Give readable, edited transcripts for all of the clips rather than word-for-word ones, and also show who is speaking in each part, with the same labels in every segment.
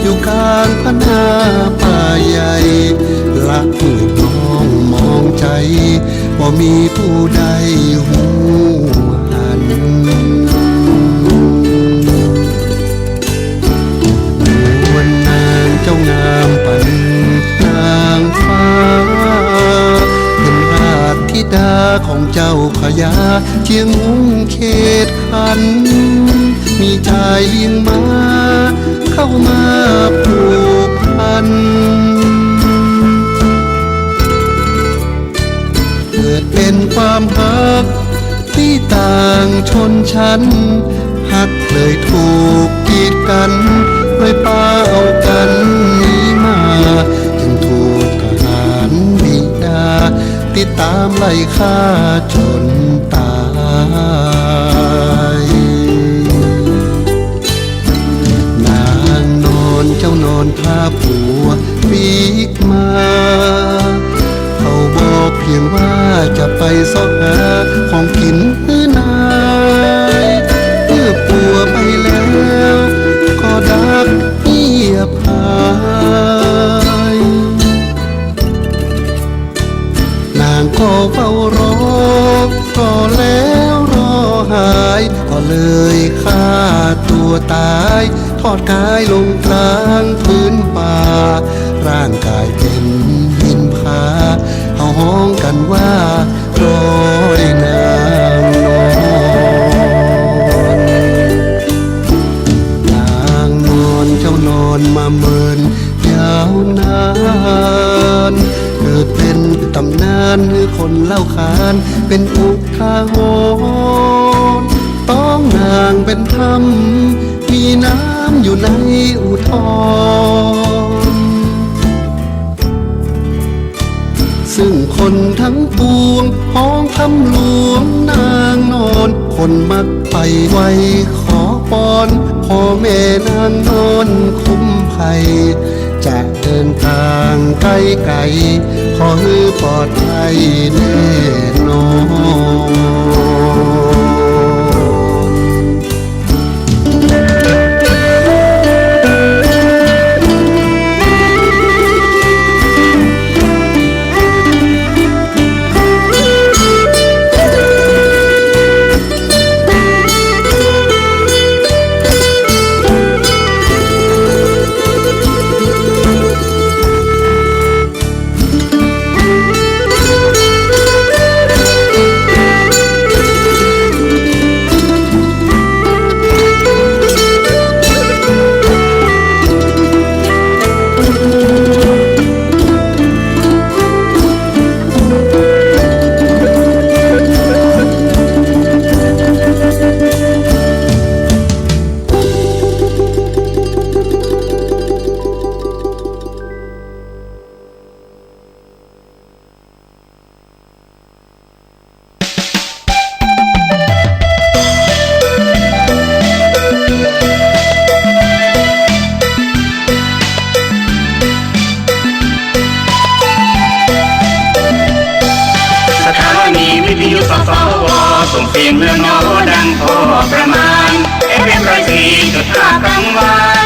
Speaker 1: อยู่กลางพนาป่าใหญ่ละมืดมองมองใจบ่มีผู้ใดหูหันวันนางเจ้างามปันนางฟ้าเป็นราชธิดาของเจ้าพญาเชียงหุงเขตขันมีชายเลี้ยงม้าเข้ามาผูกพันเกิดเป็นความฮักที่ต่างชนชั้นฮักเลยถูกกีดกันเลยป้าเอากันหนีมาจึงถูกทหารบิดาติดตามไล่ฆ่าจนตายนางนอนเจ้านอนท่าผัวปีกมาเขาบอกเพียงว่าจะไปซอกหาของกินนายเมื่อปัวไปแล้วก็ดักเงียบหายนางก็เฝ้ารอก็แล้วรอหายก็เลยฆ่าตัวตายทอดกายลงกลางพื้นป่าร่างกายเป็นหินผาเขาห้องกันว่าร้อยนางนอนนางนอนเจ้านอนมาเมินยาวนานเกิดเป็นตำนานให้คนเล่าขานเป็นอุทาหรณ์ต้องนางเป็นธรรมมีน้ำอยู่ในอุทธรซึ่งคนทั้งปวงพ้องทำหลวงนางนอนคนมักไปไว้ขอปอนพ่อแม่นางนอนคุ้มภัยจะเดินทางไกลไกลขอให้ปลอดภัยแน่นอน
Speaker 2: ส่งเสียงเมืองโน้ดังพอประมาณ FM104.5 กลางวัน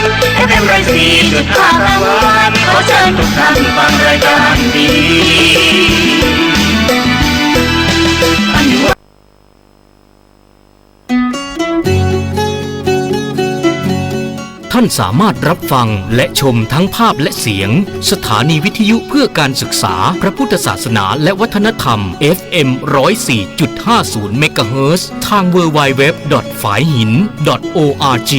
Speaker 2: FM104.5 กลางวันขอเชิญทุกท่านฟังรายการดี
Speaker 3: ท่านสามารถรับฟังและชมทั้งภาพและเสียงสถานีวิทยุเพื่อการศึกษาพระพุทธศาสนาและวัฒนธรรม FM 104.50 เมกะเฮิรตซ์ทาง www.faihin.org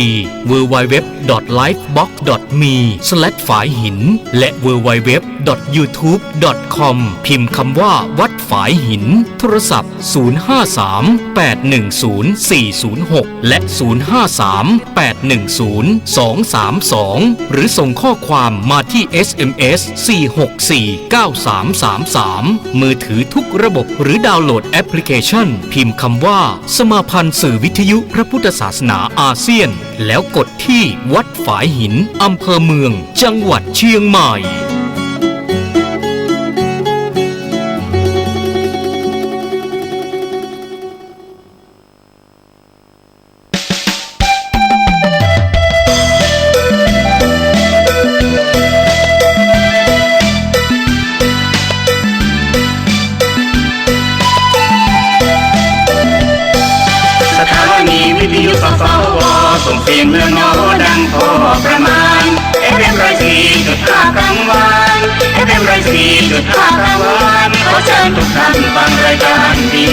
Speaker 3: www.lifebox.me/faihin และ www.youtube.com พิมพ์คำว่าวัดฝายหินโทรศัพท์053-810-406และ053-810-232 หรือส่งข้อความมาที่ SMS 4649333มือถือทุกระบบหรือดาวน์โหลดแอปพลิเคชันพิมพ์คำว่าสมาพันธ์สื่อวิทยุพระพุทธศาสนาอาเซียนแล้วกดที่วัดฝายหินอำเภอเมืองจังหวัดเชียงใหม่
Speaker 2: ประมาณ FM 104.5 กลางวันFM 104.5 กลางวันขอเชิญทุกท่านฟังรายการดี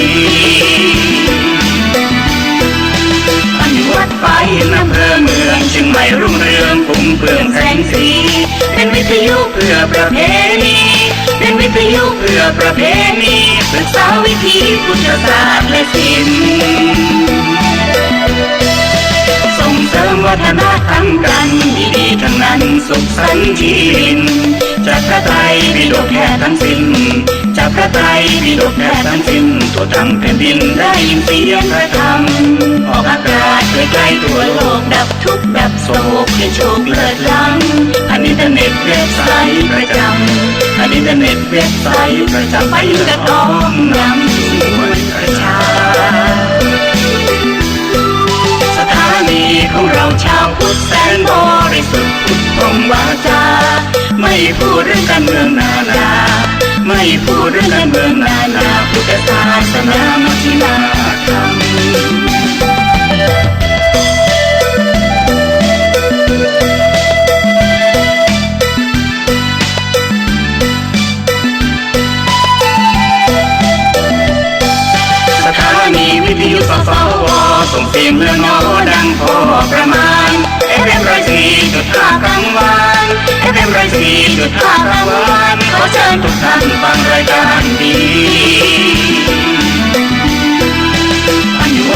Speaker 2: วัดไฟอำเภอเมืองเชียงใหม่รุ่งเรืองปุ่งเพื่องแสงสีเป็นวิทยุเพื่อประเพณีเป็นวิทยุเพื่อประเพณีศึกษาวิถีพุทธศาสตร์และศิลป์ส่งเสริมวัฒนธรรมกันดีๆทั้งนั้นสุขสันต์ชีวินจากพระไตรปิฎกแท้ทั้งสิ้นจากพระไตรปิฎกแท้ทั้งสิ้นทั่วทั้งแผ่นดินได้ยินเสียงพระธรรมออกอากาศไกลๆทั่วโลกดับทุกข์ดับโศกให้โชคเลิศล้ำผ่านอินเทอร์เน็ตเว็บไซต์ประจำผ่านอินเทอร์เน็ตเว็บไซต์ประจำไปกระต้อมนำสู่ประชาสถานีของเราชาวพุทธแสนบริสุทธิ์พุทธพรหมวาจาไม่พูดเรื่องการเมืองนานาไม่พูดเรื่องการเมืองนานาพุทธศาสนามัชฌิมาธรรมสถานีวิทยุสสวส่งเสียงเมืองนอดังพอประมาณ FM 104.5 กลางวัน FM 104.5 กลางวันขอเชิญทุกท่านฟังรายการดี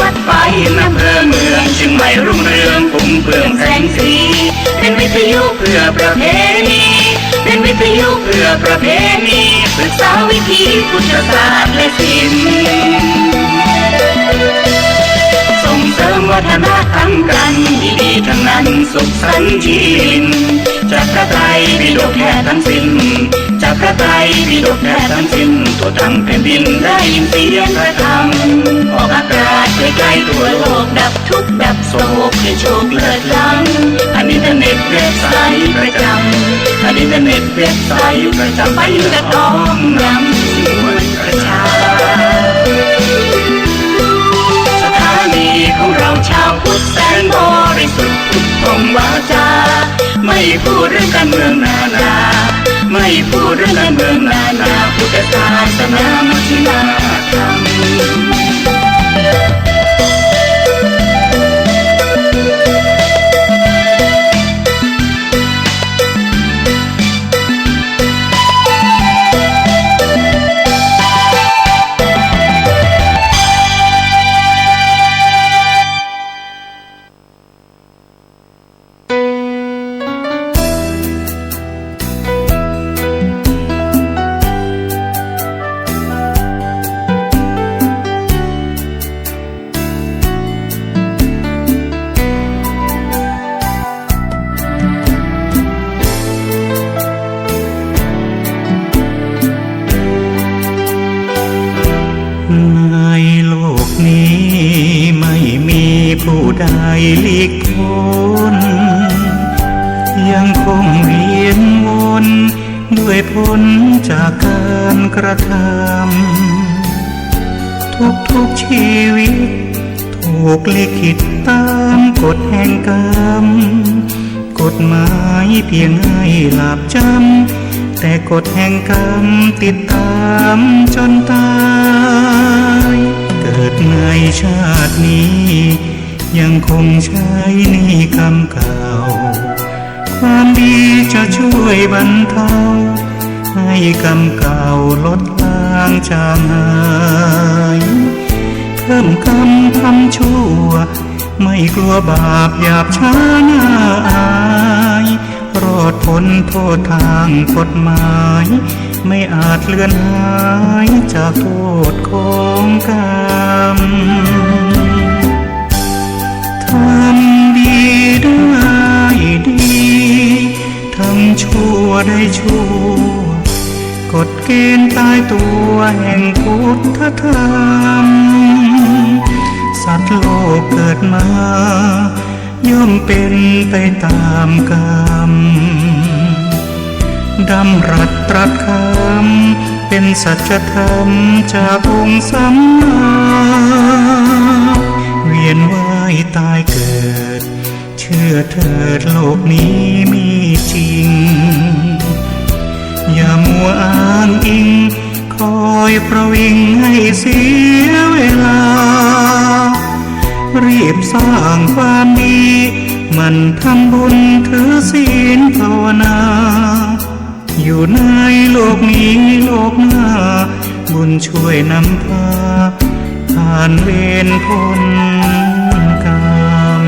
Speaker 2: วัดไฟอำเภอเมืองเชียงใหม่รุ่งเรืองปุ่งเพื่องแสงสีเป็นวิทยุเพื่อประเพณีเป็นวิทยุเพื่อประเพณีศึกษาวิถีพุทธศาสตร์และศิลป์ส่งเสริมวัฒนธรรมกันดีๆทั้งนั้นสุขสันต์ชีวินจากพระไตรปิฎกแท้ทั้งสิ้นจากพระไตรปิฎกแท้ทั้งสิ้นทั่วทั้งแผ่นดินได้ยินเสียงพระธรรมออกอากาศไกลๆทั่วโลกดับทุกข์ดับโศกให้โชคเลิศล้ำผ่านอินเทอร์เน็ตเว็บไซต์ประจำผ่านอินเทอร์เน็ตเว็บไซต์ประจำไปกระต้อมนำสู่ประชาสถานีของเราชาวพุทธแสนบริสุทธิ์พุทธพรหมวาจาไม่พูดเรื่องการเมืองนานาไม่พูดเรื่องการเมืองนานาพุทธศาสนามัชฌิมาธรรมใดหลีกพ้นยังคงเวียนวนด้วยผลจากการกระทำทุกชีวิตถูกลิขิตตามกฎแห่งกรรมกฎหมายเพียงให้หลับจำแต่กฎแห่งกรรมติดตามจนตายเกิดในชาตินี้ยังคงใช้หนี้กรรมเก่าความดีจะช่วยบรรเทาให้กรรมเก่าลดลางจางหายเพิ่มกรรมทำชั่วไม่กลัวบาปหยาบช้าหน้าอายรอดพ้นโทษทางกฎหมายไม่อาจเลือนหายจากโทษของกรรมทำดีได้ดีทำชั่วได้ชั่วกฎเกณฑ์ตายตัวแห่งพุทธธรรมสัตว์โลกเกิดมาย่อมเป็นไปตามกรรมดำรัสตรัสคำเป็นสัจธรรมจากองค์สัมมาเวียนว่ายตายเกิดช
Speaker 4: ชื่อเถิดโลกนี้มีจริงอย่ามัวอ้างอิงคอยประวิงให้เสียเวลารีบสร้างความดีมันทำบุญถือศีลภาวนาอยู่ในโลกนี้โลกหน้าบุญช่วยนำพาผ่านเวรพ้นกรรม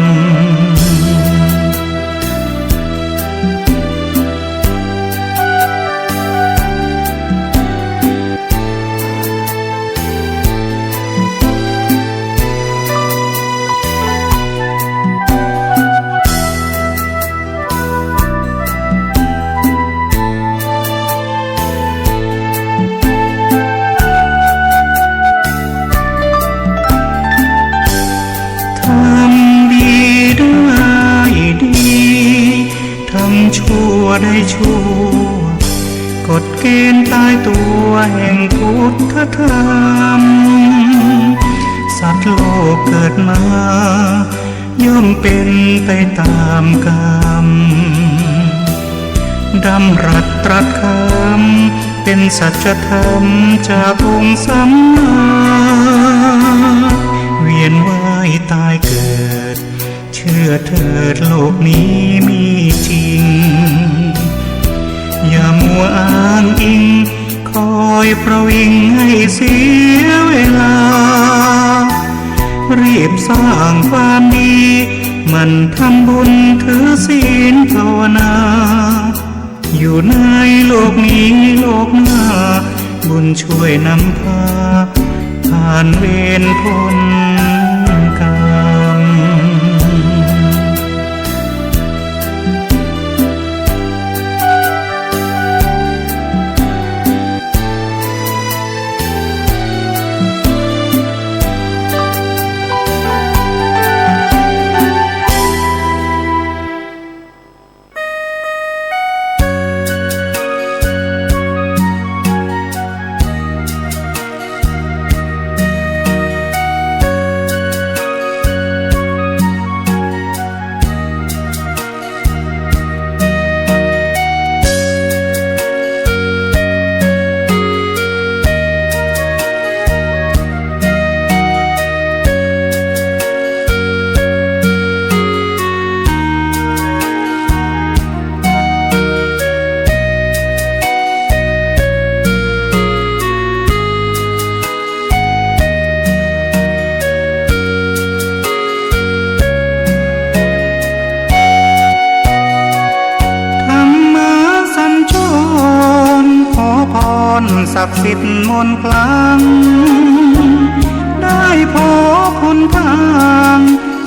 Speaker 4: ชั่วได้ชั่วกฎเกณฑ์ตายตัวแห่งพุทธธรรมสัตว์โลกเกิดมาย่อมเป็นไปตามกรรมดำรัสตรัสคำเป็นสัจธรรมจากองค์สัมมาเวียนว่ายตายเกิดเชื่อเถิดโลกนี้มีจริงอย่ามัวอ้างอิงคอยประวิงให้เสียเวลารีบสร้างความดีมันทำบุญถือศีลภาวนาอยู่ในโลกนี้โลกหน้าบุญช่วยนำพาผ่านเวรพ้นกรรมศักดิ์สิทธิ์มนต์คลังได้พบหนทาง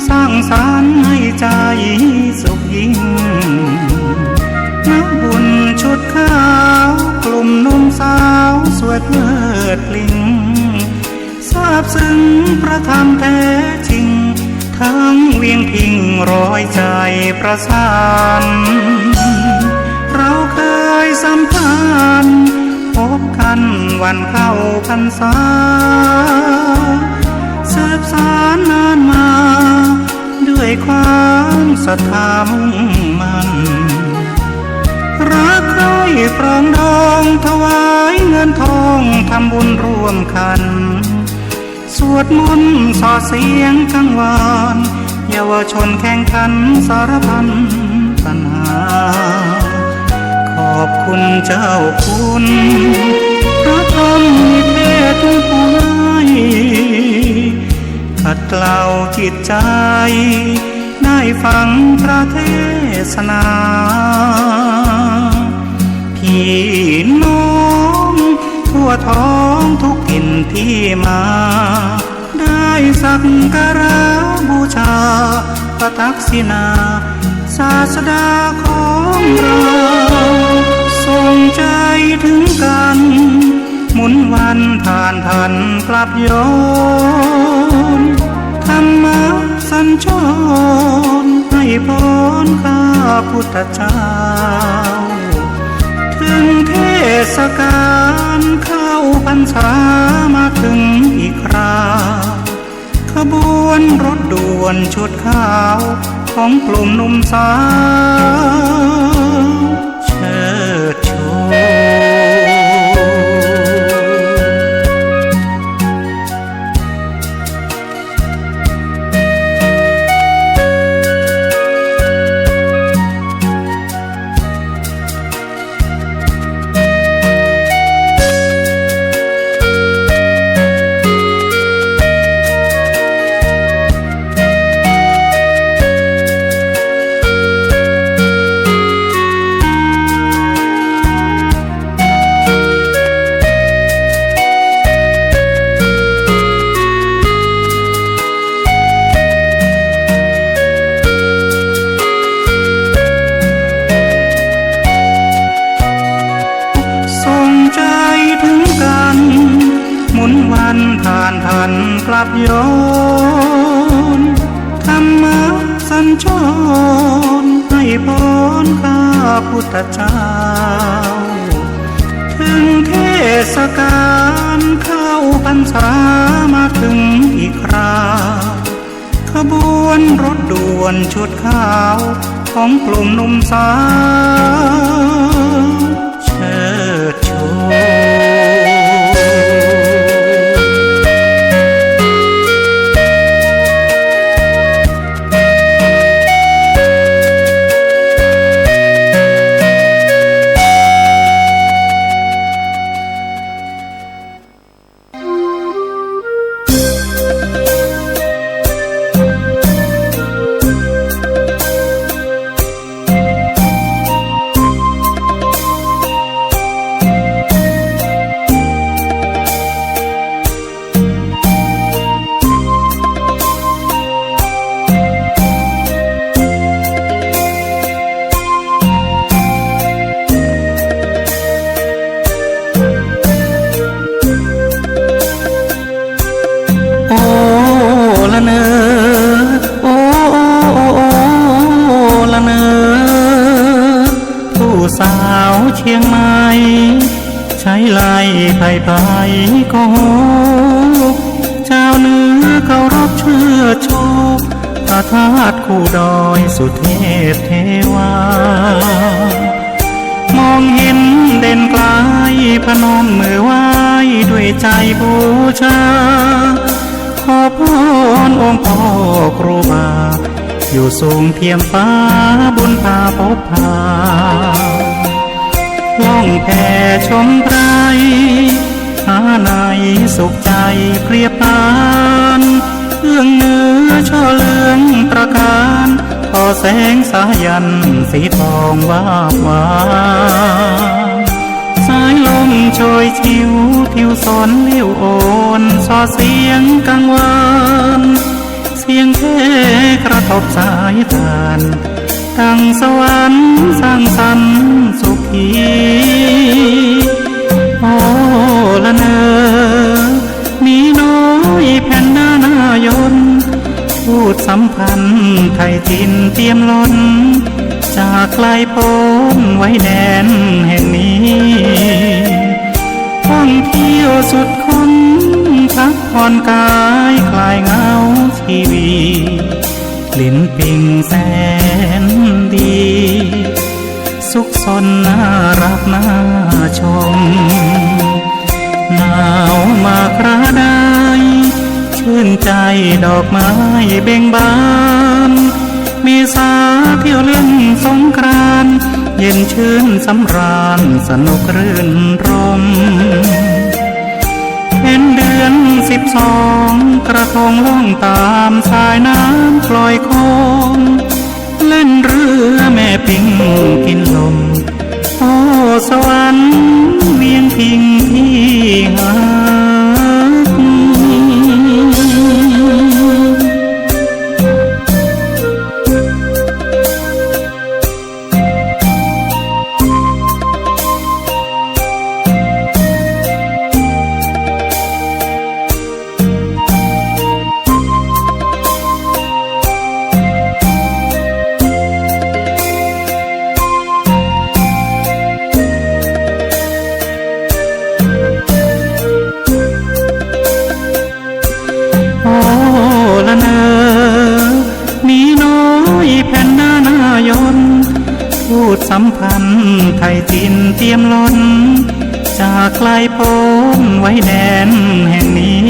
Speaker 4: สร้างสรรค์ให้ใจสุขยิ่งนักบุญชุดขาวกลุ่มหนุ่มสาวสวยเพลิดเพลินทราบซึ้งพระธรรมแท้จริงทั้งเวียงพิงร้อยใจประสานเราเคยสัมพันธ์พบกันวันเข้าพรรษาสืบสานนานมาด้วยความศรัทธามุ่งมั่นรักใคร่ปรองดองถวายเงินทองทำบุญร่วมกันสวดมนต์ส่อเสียงกังวานเยาวชนแข่งขันสารพันปัญหาขอบคุณเจ้าคุณพระธรรมนิเทศผู้ให้ขัดเกลาจิตใจได้ฟังพระเทศนาพี่น้องทั่วท้องทุกถิ่นที่มาได้สักการะบูชาพระทักษิณาศาสดาของเราส่งใจถึงกันหมุนวันผ่านทันกลับย้อนธรรมะสัญจรให้พรข้าพุทธเจ้าถึงเทศกาลเข้าพรรษามาถึงอีกคราขบวนรถด่วนชุดขาว ของกลุ่มหนุ่มสาวเชิดชู กลับย้อนธรรมะสัญจรให้พรข้าพุทธเจ้าถึงเทศกาลเข้าพรรษามาถึงอีกคราวขบวนรถด่วนชุดขาวของกลุ่มหนุ่มสาวเชิดชู สาวเชียงใหม่ใช้ไล่ไผ่ไผ่ก็โหเจ้าเนื้อเคารพเชื่อโชคพระธาตุคู่ดอยสุเทพเทวามองเห็นเด่นไกลพนมมือไหว้ด้วยใจบูชาขอพรองค์พ่อครูบาอยู่สูงเทียมฟ้าบุญพาพบพาล่องแพชมไพรหาในสุขใจเปรียบปานเอื้องเนื้อช่อเหลืองตระการพอแสงสายันสีทองวาบวาวสายลมโชยชิวทิวสนเลี้ยวโอนสอเสียงกังวานเสียงเทกระทบสายทานดังสวรรค์สร้างสรรค์สุขีโอ้ละเนอมีน้อยแผ่นหน้านายนพูดสัมพันธ์ไทยจินเตรียมล้นจากไกลโพ้นไว้แดนแห่งนี้ท่องเที่ยวสุดคนพักผ่อนกายคลายเหงาชีวีลิ้นปิงแสนดีสุขสนน่ารักน่าชมหนาวมาคราใดชื่นใจดอกไม้เบ่งบานมีสาเที่ยวเล่นสงกรานต์เย็นชื่นสำราญสนุกรื่นรมเห็นเดือน12กระทงล่องตามสายน้ำปล่อยโคมเล่นเรือแม่ปิงกินลมโอ้สวรรค์เวียงพิงที่หัก ไทยจินเตรียมล้นจากไกลโพ้นไว้แดนแห่งนี้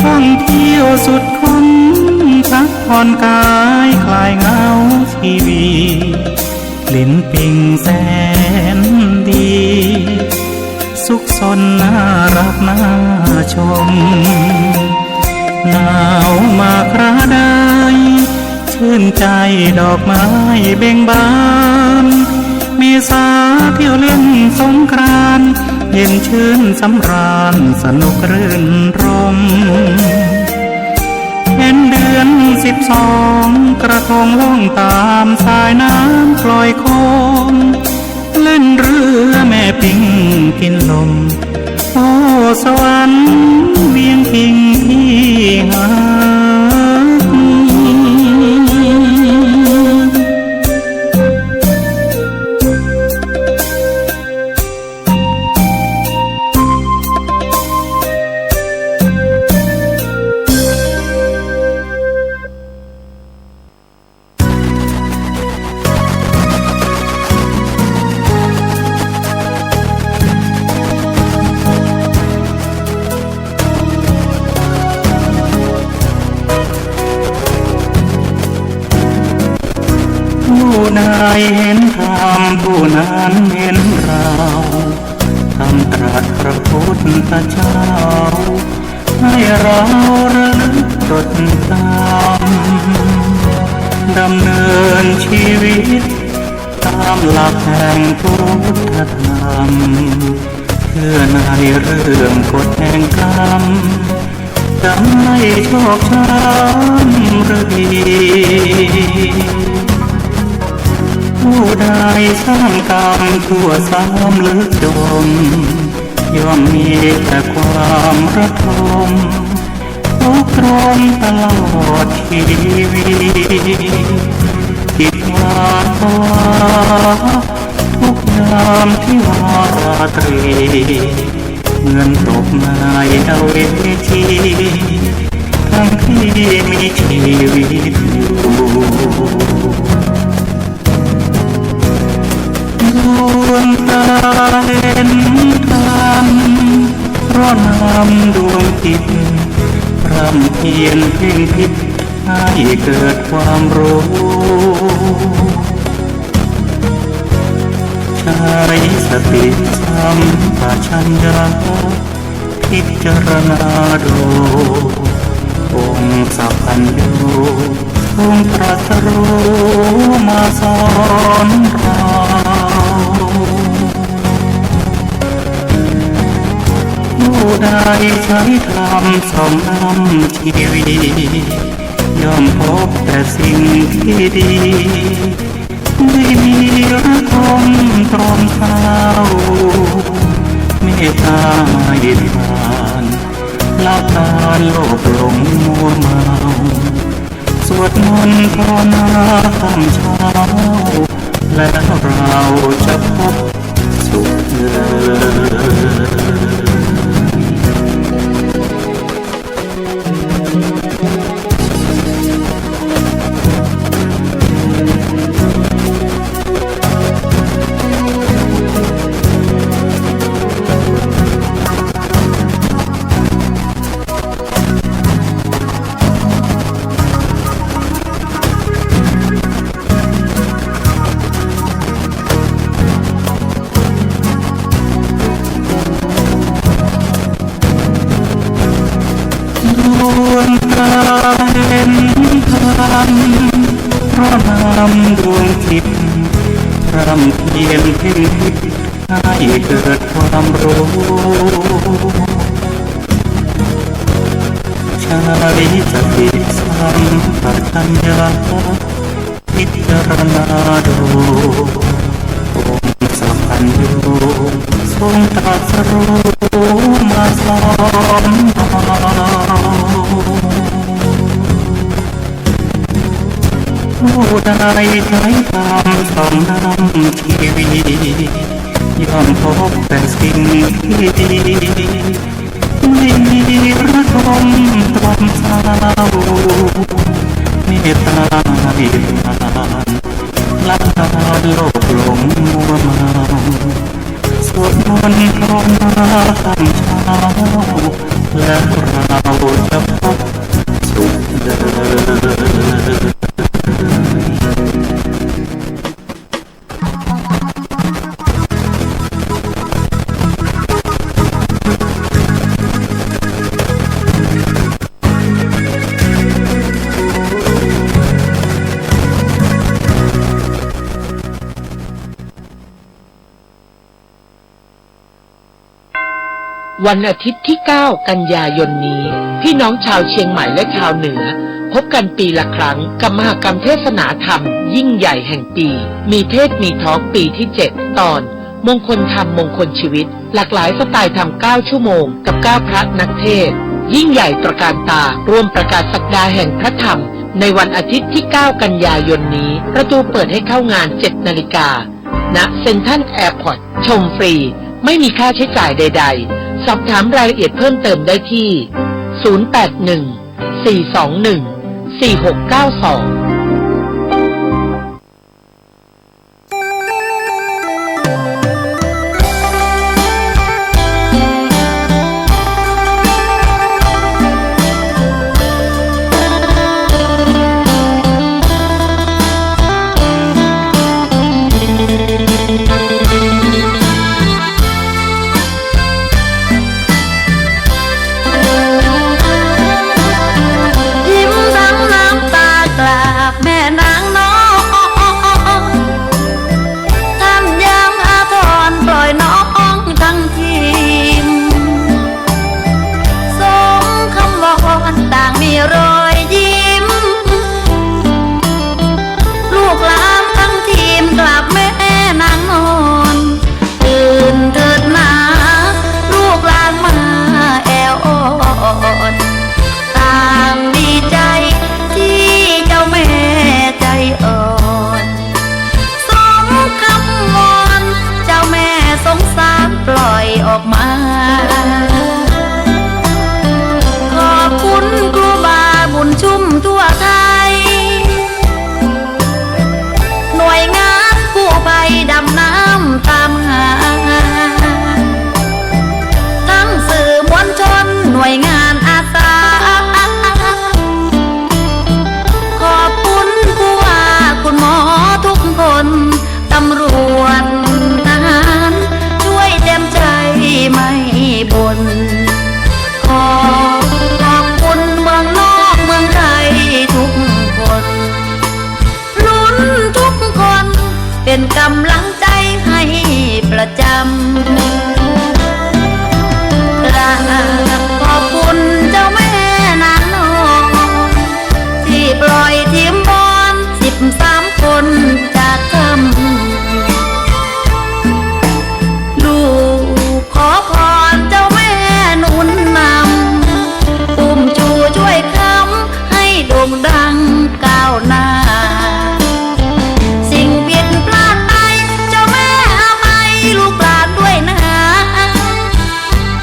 Speaker 4: ท่องเที่ยวสุดคนพักผ่อนกายคลายเหงาชีวีกลิ่นปิ่งแสนดีสุขสนน่ารักน่าชมหนาวมาคราใดชื่นใจดอกไม้เบ่งบานเมษาเที่ยวเล่นสงกรานต์เย็นชื่นสำราญสนุกรื่นรมเห็นเดือน12กระทงล่องตามสายน้ำปล่อยโคมเล่นเรือแม่ปิงกินลมโอ้สวรรค์เวียงพิงที่หาผู้ใดเห็นธรรมผู้นั้นเห็นเราทำตรัสพระพุทธเจ้าให้เราระลึกจดจำดำเนินชีวิตตามหลักแห่งพุทธธรรมเพื่อในเรื่องกฎแห่งกรรมจะไม่โชคช้ำหรือดีผู้ใดสร้างกรรมชั่วซ้ำลึกจมย่อมมีแต่ความระทมทุกข์ร้อนตลอดชีวิตจิตวาดภาวะทุกยามที่วาตรีเงินตกมาเอาเวทีทั้งที่มีชีวิตอยู่ดวงตาเห็นธรรมเพราะนำดวงจิตพร่ำเพียรเพ่งพิษให้เกิดความรู้ใช้สติสัมปชัญญะพิจารณาดูองค์สัพพัญญูทรงตรัสรู้มาสอนเราผู้ใดใช้ธรรมส่องนำชีวิตย่อมพบแต่สิ่งที่ดีไม่มีระทมตรมเท้าเมตตาไม่ทานละทานโลภหลงมัวเมาสวดมนต์ภาวนาตอนเช้าแล้วเราจะพบสุขเดิเพราะนำดวงจิตพร่ำเพียรเพ่งพิษให้เกิดความรู้ใช้สติสัมปชัญญะพิจารณาดูองค์สัพพัญญูทรงตรัสรู้มาสอนเราผู้ใดใช้ธรรมส่องนำชีวิตย่อมพบแต่สิ่งที่ดีไม่มีระทมตรมเศร้าเมตตาให้ทานล ลับตาโลกหลงมัวเมาสวดมนต์เข้ามาตั้งเช้าแล้วเราจะพบสุขเดิน
Speaker 5: วันอาทิตย์ที่ 9 กันยายนนี้ พี่น้องชาวเชียงใหม่และชาวเหนือพบกันปีละครั้งกับมหกรรมเทศนาธรรมยิ่งใหญ่แห่งปีมีเทศมีทอล์กปีที่ 7 ตอนมงคลธรรมมงคลชีวิตหลากหลายสไตล์ธรรม9 ชั่วโมงกับ9พระนักเทศยิ่งใหญ่ตระการตาร่วมประกาศศักดาแห่งพระธรรมในวันอาทิตย์ที่ 9 กันยายนนี้ประตูเปิดให้เข้างาน 7 นาฬิกาณเซ็นทรัลแอร์พอร์ตชมฟรีไม่มีค่าใช้จ่ายใดๆสอบถามรายละเอียดเพิ่มเติมได้ที่ 081-421-4692
Speaker 6: เป็นกำลังใจให้ประจำกราบขอบคุณเจ้าแม่นางนอนที่ปล่อยทีมบอล13 คนจากคำลูกขอพรเจ้าแม่หนุนนำอุ้มชูช่วยคำให้โด่งดังก้าวหน้าลูกหลานด้วยนะ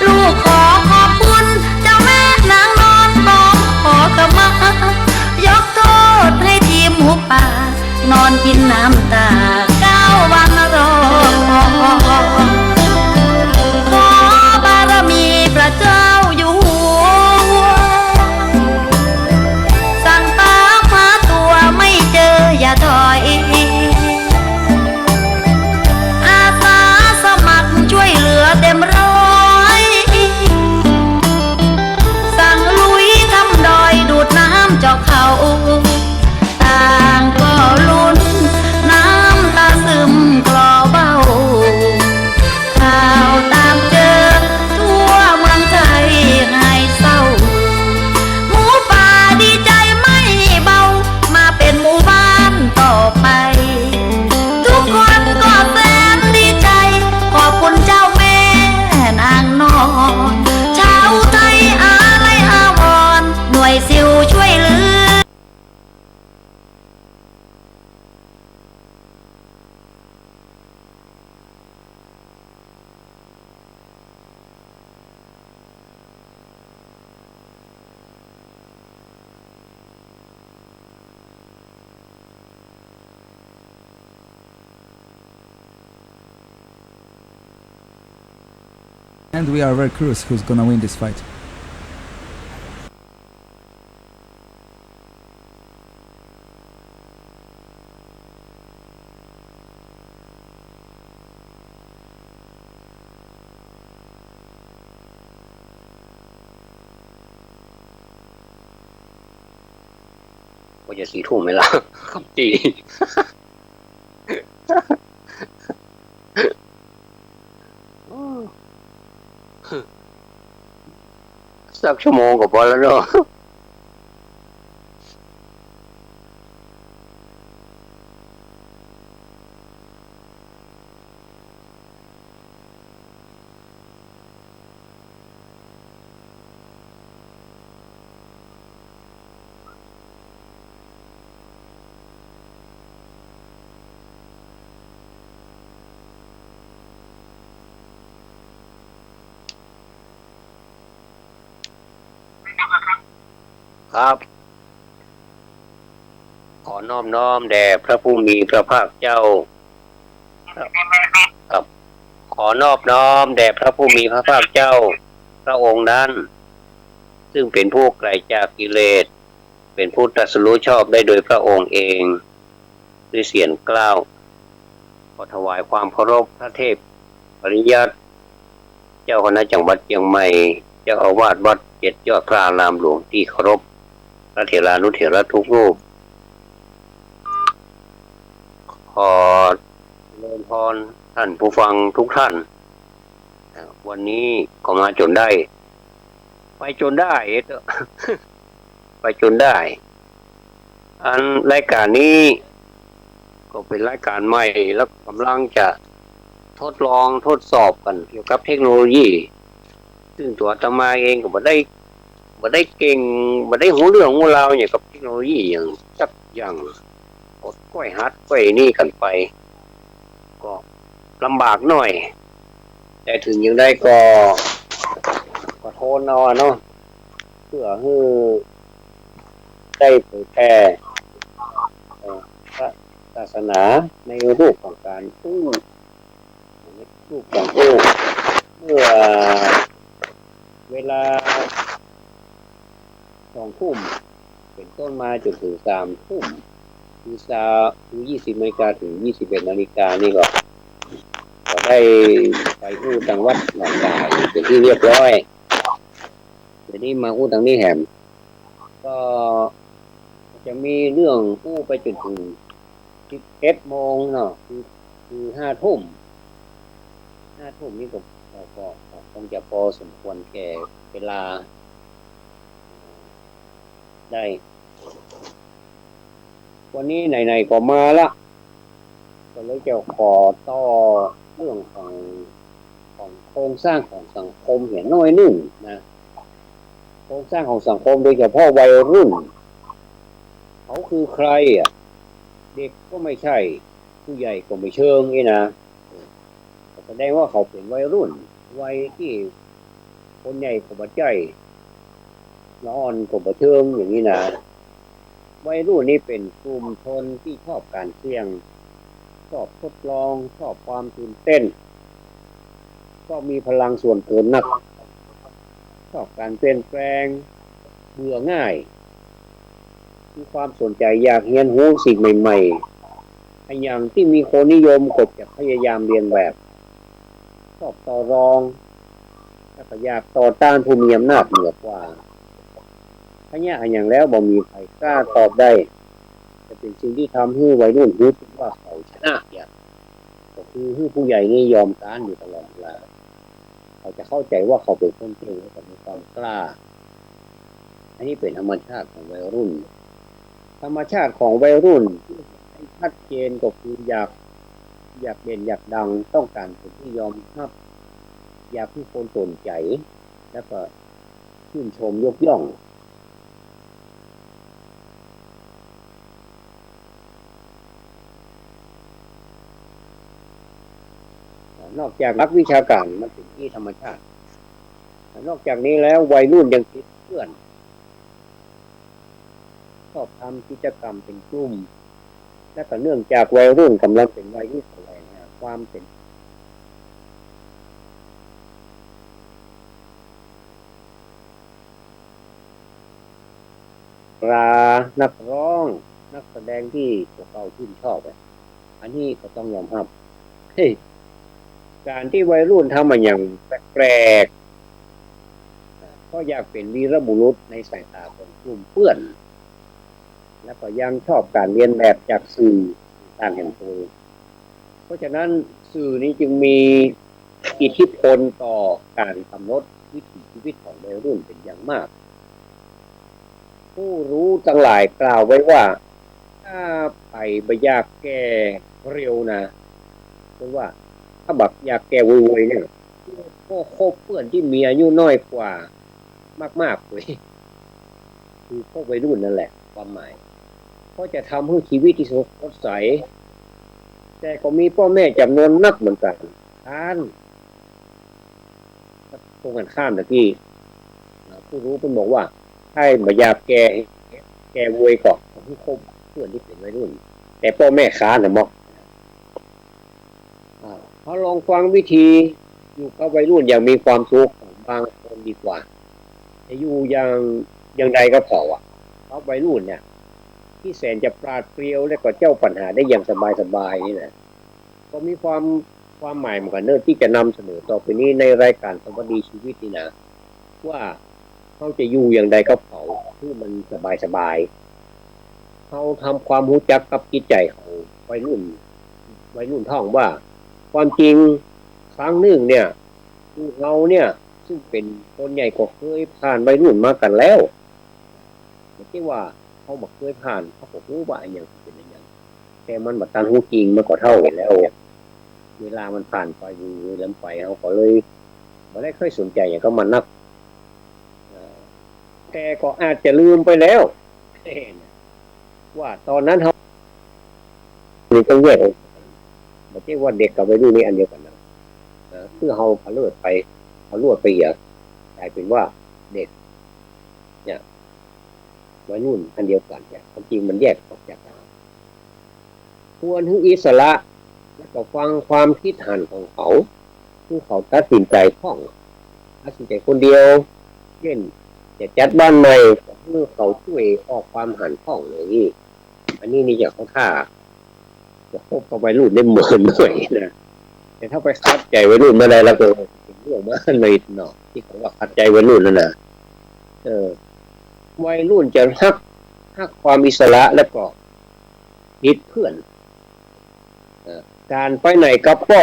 Speaker 6: ลูกขอขอบคุณเจ้าแม่นางนอนน้องขอกมายกโทษ
Speaker 7: And we are very curious who's gonna win this fight.
Speaker 8: ว่าจะ4 ทุ่มไหมล่ะ ครับจีสักชั่วโมงก็พอแล้วเนาะครับ ขอน้อมน้อมแด่พระผู้มีพระภาคเจ้าครับขอนอบน้อมแด่พระผู้มีพระภาคเจ้า พระองค์นั้น ซึ่งเป็นผู้ไกลจากกิเลสเป็นผู้ตรัสรู้ชอบได้โดยพระองค์เองด้วยเสียงกล้าวขอถวายความเคารพพระเทพปริยัติเจ้าคณะจังหวัดเชียงใหม่เจ้าอาวาสวัด7 ยอดพระอารามหลวงที่เคารพพระเถรานุเถระทุกรูปขอเริญพรท่านผู้ฟังทุกท่านวันนี้ก็มาจนได้ ไปจนได้ ไปจนได้ อันรายการนี้ก็เป็นรายการใหม่แล้วกำลังจะทดลองทดสอบกันเกี่ยวกับเทคโนโลยีซึ่งตัวอาตมาเองก็บ่ได้เก่งบ่ได้หูเรื่องหูราวอย่างกับเทคโนโลยีอย่างจักอย่างกดก้อยฮัดก้อยนี่กันไปก็ลำบากหน่อย แต่ถึงยังได้ก็โทษเอาเนาะเพื่อให้ได้เผยแพร่พระศาสนาในรูปของการพูดรูปของพูดเมื่อเวลา2 ทุ่มเป็นต้นมาจนถึง3 ทุ่มคือ20 นาฬิกาถึง21 นาฬิกานี่ก็ได้ไปพูดทางวัดหนองกายเป็นที่เรียบร้อยเดี๋ยวนี้มาพูดทางนี้แหมก็จะมีเรื่องพูดไปจนถึง11 โมงเนาะคือ5 ทุ่มนี่ก็คงจะพอสมควรแก่เวลาได้วันนี้ไหนๆก็มาละก็เลยจะขอต่อเรื่องของโครงสร้างของสังคมเห็นน้อยหนึ่งนะโครงสร้างของสังคมโดยเฉพาะวัยรุ่นเขาคือใครอ่ะเด็กก็ไม่ใช่ผู้ใหญ่ก็ไม่เชิงนี่นะแสดงว่าเขาเป็นวัยรุ่นวัยที่คนใหญ่ก็บ่ใจละอ่อนก็บ่เชิงอย่างนี้นะวัยรุ่นนี่เป็นกลุ่มชนที่ชอบการเสี่ยงชอบทดลองชอบความตื่นเต้นชอบมีพลังส่วนเกินนักชอบการเปลี่ยนแปลงเบื่อง่ายมีความสนใจอยากเรียนรู้สิ่งใหม่ๆอย่างที่มีคนนิยมกดจะพยายามเรียนแบบชอบต่อรองและก็อยากต่อต้านผู้มีอำนาจเหนือกว่าถ้าเนี่ยอย่างแล้วบ่มีใครกล้าตอบได้จะเป็นสิ่งที่ทำให้วัยรุ่นรู้สึกว่าเขาชนะอย่างก็คือให้ผู้ใหญ่นี่ยอมต้านอยู่ตลอดเวลาเขาจะเข้าใจว่าเขาเป็นคนเก่งและมีความกล้าอันนี้เป็นธรรมชาติของวัยรุ่นธรรมชาติของวัยรุ่นที่ชัดเจนก็คืออยากเด่นอยากดังต้องการเป็นที่ยอมรับอยากให้คนสนใจแล้วก็ชื่นชมยกย่องนอกจากนักวิชาการมันเป็นที่ธรรมชาตินอกจากนี้แล้ววัยรุ่นยังคิดเพื่อนชอบทำกิจกรรมเป็นกลุ่มและก็เนื่องจากวัยรุ่นกำลังเป็นวัยที่แสวงหาความเป็น รานักร้องนักแสดงที่พวกเราชื่นชอบอันนี้ก็ต้องยอมรับเฮ้ยการที่วัยรุ่นทำมันอย่างแปลกๆก็อยากเป็นวีรบุรุษในสายตาของกลุ่มเพื่อนแล้วก็ยังชอบการเรียนแบบจากสื่อต่างแห่งตัวเพราะฉะนั้นสื่อนี้จึงมีอิทธิพลต่อการกำหนดวิถีชีวิตของวัยรุ่นเป็นอย่างมากผู้รู้ทั้งหลายกล่าวไว้ว่าถ้าไปบอยากแก่เร็วนะเพราะว่าถ้าบักอยากแก่วุยๆเนี่ยก็คบเพื่อนที่มีอายุน้อยกว่ามากๆเลยคือพวกวัยรุ่นนั่นแหละความหมายก็จะทำให้ชีวิตที่สดใสแต่ก็มีพ่อแม่จำนวนนักเหมือนกันท่านตรงกันข้ามตะกี้ผู้รู้เป็นบอกว่าให้มาอยากแก่วยก่อนที่คบเพื่อนที่เป็นวัยรุ่นแต่พ่อแม่ค้านนะมอกเขาลองฟังวิธีอยู่กับวัยรุ่นอย่างมีความสุขของบางคนดีกว่าจะอยู่อย่างใดก็พอเพราะวัยรุ่นเนี่ยที่แสนจะปราดเปรียวและก็เจ้าปัญหาได้อย่างสบายๆนี่นะก็มีความหมายเหมือนกันเนอะที่จะนำเสนอต่อไปนี้ในรายการสวัสดีชีวิตนี่นะว่าเขาจะอยู่อย่างใดก็เผาที่มันสบายๆเขาทำความรู้จักกับจิตใจของวัยรุ่นท่องว่าความจริงครั้งหนึ่งเนี่ยเราเนี่ยซึ่งเป็นคนใหญ่ก็เคยผ่านวัยรุ่นมากันแล้วไม่ใช่ว่าเขาบอกเคยผ่านเขาบอกรู้ว่าอย่างเป็นอย่างแต่มันบัดตันหูจริงมันก็เท่ากันแล้วเวลามันผ่านไปล้ำไปเขาก็เลยไม่ได้ค่อยสนใจอย่างก็มันนักแต่ก็อาจจะลืมไปแล้วว่าตอนนั้นเขาต้องแยกไม่ใช่ว่าเด็กกับวัยรุ่นนี่อันเดียวกันนะเพื่อเขาพาเลิศไปเขาลวดไปอีกกลายเป็นว่าเด็กเนี่ยวัยรุ่นอันเดียวกันเนี่ยความจริงมันแยกออกจากกันควรให้อิสระแล้วก็ฟังความคิดหันของเขาที่เขาตัดสินใจท่องตัดสินใจคนเดียวเช่นจะจัดบ้านใหม่เพื่อเขาช่วยออกความหันท่องเลยนี่อันนี้นี่อย่างเขาท่าจะพบกับวัยรุ่นได้เหมือนด้วยนะแต่ถ้าไปคัดใจวัยรุ่นมาแล้วก็เป็นเรื่องมากเลยเนาะที่เขาว่าคัดใจวัยรุ่นนั่นนะวัยรุ่นจะฮักความอิสระแล้วก็นิดเพื่อนการไปไหนกับพ่อ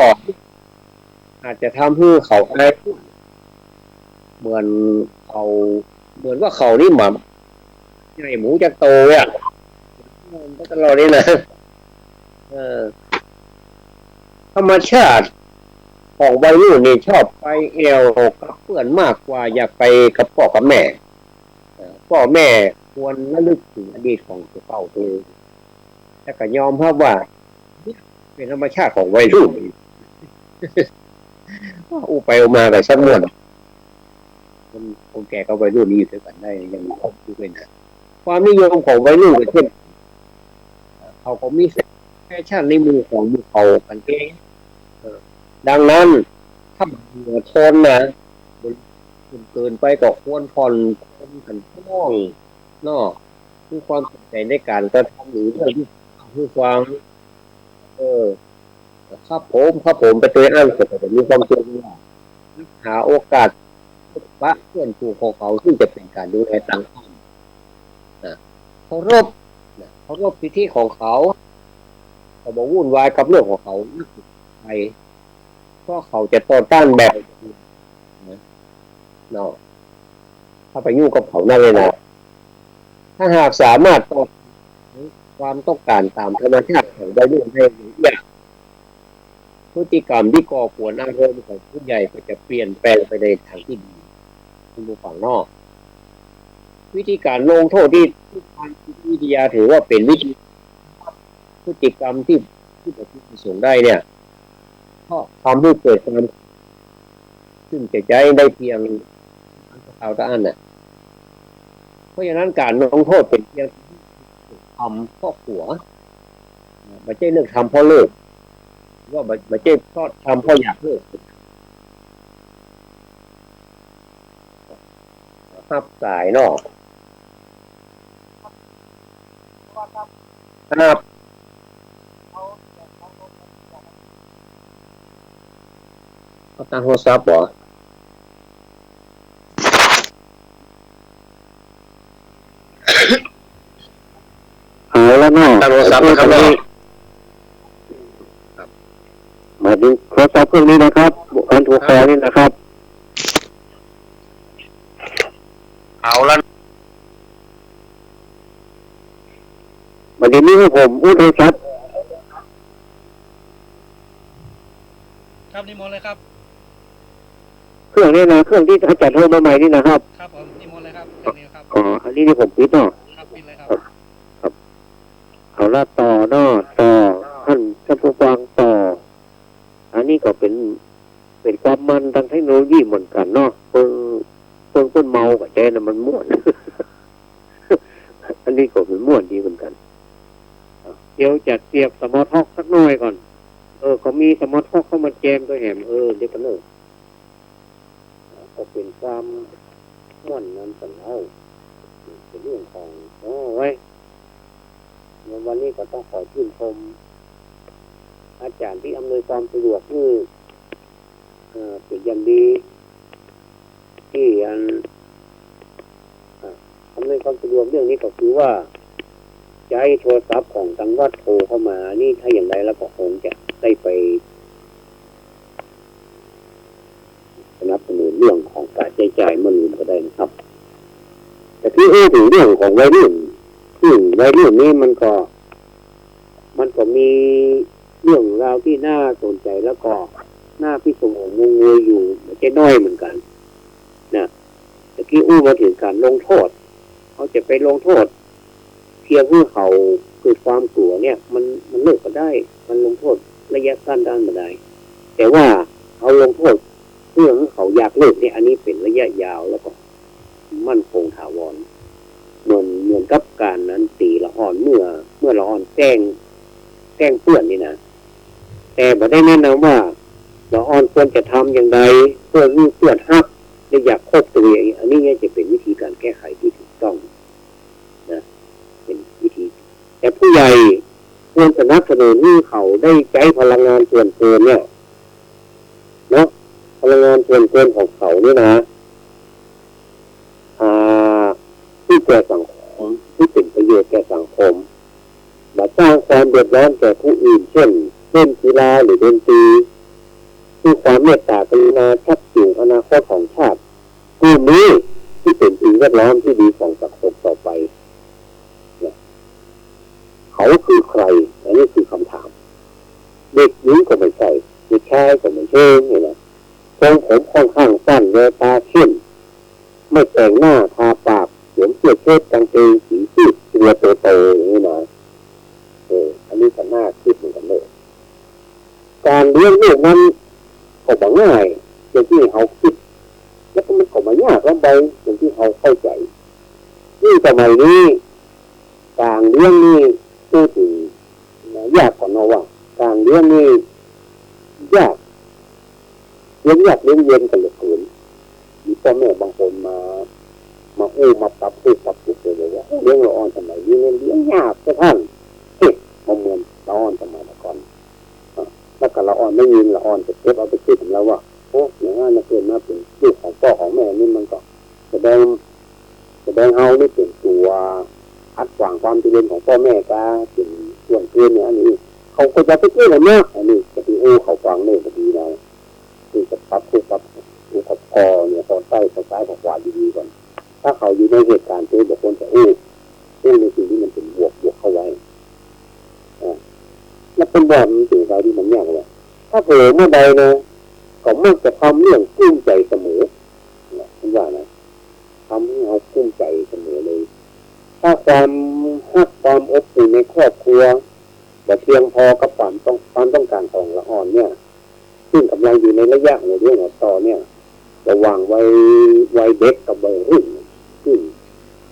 Speaker 8: อาจจะทำให้เขาอะไรเหมือนว่าเขานี่หม่ำใหญ่หมูจะโตอ่ะก็ตลอดนี่นะธรรมชาติของวัยรุ่นนี่ชอบไปเอวกับเพื่อนมากกว่าอยากไปกับพ่อกับแม่พ่อแม่ควรระลึกถึงอดีตของตัวเก่าตัวเองแต่ก็ยอมรับว่าเป็นธรรมชาติของวัยรุ่นอู้ไปมาแบบสักมวนคนแก่กับวัยรุ่นนี้อยู่ด้วยกันได้ยังมีความคิดเลยนะความนิยมของวัยรุ่นก็เช่นเขาก็มีแฟชั่นในมือของมือเขากันเองดังนั้นถ้าเหนือทนนะเกินไปก็ควรผ่อนกันท่องนอกคือความสนใจในการกระทำหรือเรื่องที่คือความครับผมไปเจออ่านก็จะมีความเชื่อว่าหาโอกาสพระเพื่อนผู้ของเขาซึ่งจะเป็นการดูแลต่างกันเคารพสิทธิของเขาเขาบอกวุ่นวายกับเรื่องของเขาไปเพราะเขาจะต่อต้านแบบเนาะถ้าไปยุ่งกับเขานั่นเลยนะถ้าหากสามารถต่อความต้องการตามธรรมชาติของวัยรุ่นให้อย่างพฤติกรรมที่ก่อกวนอารมณ์ของผู้ใหญ่ก็จะเปลี่ยนแปลงไปในทางที่ดีคุณผู้ฟังนอกวิธีการลงโทษที่ทางวิทยาถือว่าเป็นวิธีพฤติกรรมที่ประสงค์ได้เนี่ยก็ทำให้เกิดการซึ่งจะใช้ได้เพียงเอาตะอันน่ะเพราะฉะนั้นการลงโทษเป็นเพียงทำเพราะหัวไม่ใช่เลิกทำเพราะเลิกว่าไม่ใช่เพราะทำเพราะอยากเลิกภาพสายนอก ครับเอาตังโทรศัพท์เหรอเอาแล้วเนาะตังโทรศัพท์ครับนี่มาดูโทรศัพท์เครื่องนี้นะครับบุคคลโทรคอนี่นะครับเอาแล้ววันนี้ให้ผมพูดโทรศัพท์
Speaker 9: ครับนิมนต์เลยครับ
Speaker 8: เครื่องนี้นะเครื่องที่อาจารย์โทรมาใหม่นี่นะครับ
Speaker 9: ครับผมนิมนต์เลยครับเครื่องนี้ครับ
Speaker 8: อ๋ออันนี้ที่ผมปิดเนาะ
Speaker 9: ครับปิดเลยครับ
Speaker 8: ครับเอาละต่อเนาะต่อท่านผู้ฟังต่ออันนี้ก็เป็นความมันทางเทคโนโลยีเหมือนกันเนาะเพิ่งเมากับใจน่ะมันม่วน อันนี้ก็เป็นม่วนดีเหมือนกันเดี๋ยวจัดเสียบสมอท็อกสักหน่อยก่อนเขามีสมอท็อกเข้ามาแจมตัวแหมเดี๋ยวกันเลยก็เป็นความม่วนนั้นสันเอาเป็นเรื่องของไว้วันนี้ก็ต้องขอชื่นชมอาจารย์ที่อำนวยความสะดวกนี่เป็นอย่างดีที่อำนวยความสะดวกเรื่องนี้ก็คือว่าใช้โทรศัพท์ของทางวัดโทรเข้ามานี่ถ้าอย่างไรแล้วก็คงจะได้ไปสนับสนุนเรื่องของการใช้จ่ายเมื่อลืมก็ได้นะครับแต่ที่ถึงเรื่องของวัยรุ่นวัยรุ่นนี่มันก็มีเรื่องราวที่น่าสนใจแล้วก็น่าพิศวงงงวยอยู่ไม่ใช่น้อยเหมือนกันนะแต่ที่มาถึงการลงโทษเขาจะไปลงโทษเพียงเพื่อเขาเกิดความกลัวเนี่ยมันเลิกก็ได้มันลงโทษระยะสั้นได้ไม่ได้แต่ว่าเอาลงโทษเพื่อให้เขาอยากเลิกเนี่ยอันนี้เป็นระยะยาวแล้วก็มั่นคงถาวรเหมือนกับการนั้นตีละอ่อนเมื่อละอ่อนแกล้งเพื่อนนี่นะแต่บ่ได้แนะนำว่าละอ่อนควรจะทำอย่างไรเพื่อให้เพื่อนฮักและอยากคบตัวเองอันนี้เนี่ยจะเป็นวิธีการแก้ไขที่ถูกต้องนะเป็นวิธีแต่ผู้ใหญ่ควรสนับสนุนให้เขาได้ใช้พลังงานส่วนเกินเนี่ยเนาะพลังงานส่วนเกินของเขาเนี่ยนะที่แก่สังคมที่เป็นประโยชน์แก่สังคมมาสร้างความเดือดร้อนแก่ผู้อื่นเช่นเล่นกีฬาหรือดนตรีที่ความเมตตากรุณาชักจูงอนาคตของชาติกลุ่มนี้ที่เป็นสิ่งแวดล้อมที่ดีของสังคมต่อไปเขาคือใครอันนี้คือคำถามเด็กหญิงก็ไม่ใช่เด็กชายก็ไม่ใช่เนี่ยนะทรงผมค่อนข้างสั้นแววตาเข้มไม่แต่งหน้าทาปากสวมเสื้อเชิ้ตกางเกงสีซีดตัวโตๆอย่างนี้นะอันนี้ก็น่าคิดเหมือนกันเลยการเลี้ยงลูกนั้นก็บ่ง่ายอย่างที่เขาคิดแล้วก็มันก็ไม่ยากลำบากอย่างที่เขาเข้าใจนี่สมัยนี้การเลี้ยงนี่พูดถึงยากกว่าเนาะว่าการเลี้ยงนี่ยากเลี้ยงยากเลี้ยงเย็นกันเหลือเกินมีพ่อแม่บางคนมาปรับปรุงเลยว่าเลี้ยงละอ่อนสมัยนี้เลี้ยงยากซะท่านเหมือนละอ่อนสมัยก่อนแล้วก็ละอ่อนไม่ยินละอ่อนจะเก็บเอาไปคิดถึงแล้วว่าโอ้อย่างนั้นเกิดมาเป็นลูกของพ่อของแม่นี่มันก็แสดงเอานี่เป็นตัวขัดขวางความเจริญของพ่อแม่ก็เป็นส่วนเกินเนี่ยอันนี้เขาก็จะไปเกี่ยวกับเนี่ยอันนี้จะไปเขาฟังเนี่ยพอดีนะคือจะปรับคอเนี่ยตอนใต้ตอนซ้ายของขวาดีๆก่อนถ้าเขาอยู่ในเหตุการณ์เจอบุคคลจะในสิ่งที่มันเป็นบวกเข้าไว้แล้วเป็นแบบมันถึงเราที่มันยากเลยถ้าเผลอเมื่อใดนะก็มักจะทำเรื่องกุ้มใจเสมอผมว่านะทำให้เขากุ้มใจเสมอเลยถ้าความฮักความอบอุ่นในครอบครัวแต่เพียงพอกับความต้องการของละอ่อนเนี่ยซึ่งกำลังอยู่ในระยะหัวเรื่องหัวต่อเนี่ยระหว่างวัยเด็กกับวัยรุ่นซึ่ง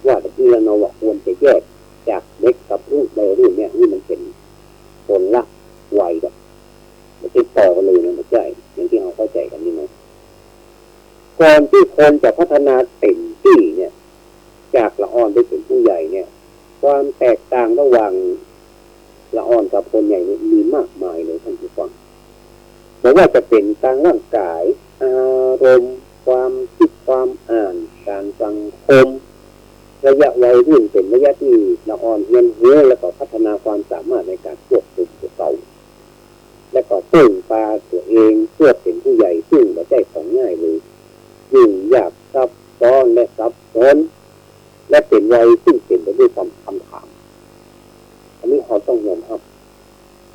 Speaker 8: ว่าแต่ที่เราว่าควรจะแยกจากเด็กกับวัยรุ่นเนี่ยนี่มันเป็นคนละวัยแบบไม่ติดต่อกันเลยนะไม่ใช่อย่างที่เราเข้าใจกันนี่นะก่อนที่คนจะพัฒนาเต็มที่เนี่ยจากละอ่อนไปถึงผู้ใหญ่เนี่ยความแตกต่าง างระหว่างละอ่อนกับคนใหญ่เนี่ยมีมากมายเลยท่านผู้ฟังไม่ว่าจะเป็นทางร่างกายอารมณ์ความคิดความอ่านการสังคมระยะวัยรุ่นเป็นระยะที่ละอ่อนเรียนรู้แล้วก็พัฒนาความสามารถในการควบคุมตัวเก่าและก็พึ่งพาตัวเองเพื่อเป็นผู้ใหญ่ซึ่งไม่ใช่ของง่ายเลยยิ่งยากซับซ้อนและซับซ้อนและเป็นวัยซึ่งเป็นไปด้วยคำถามอันนี้เราต้องยอมรับ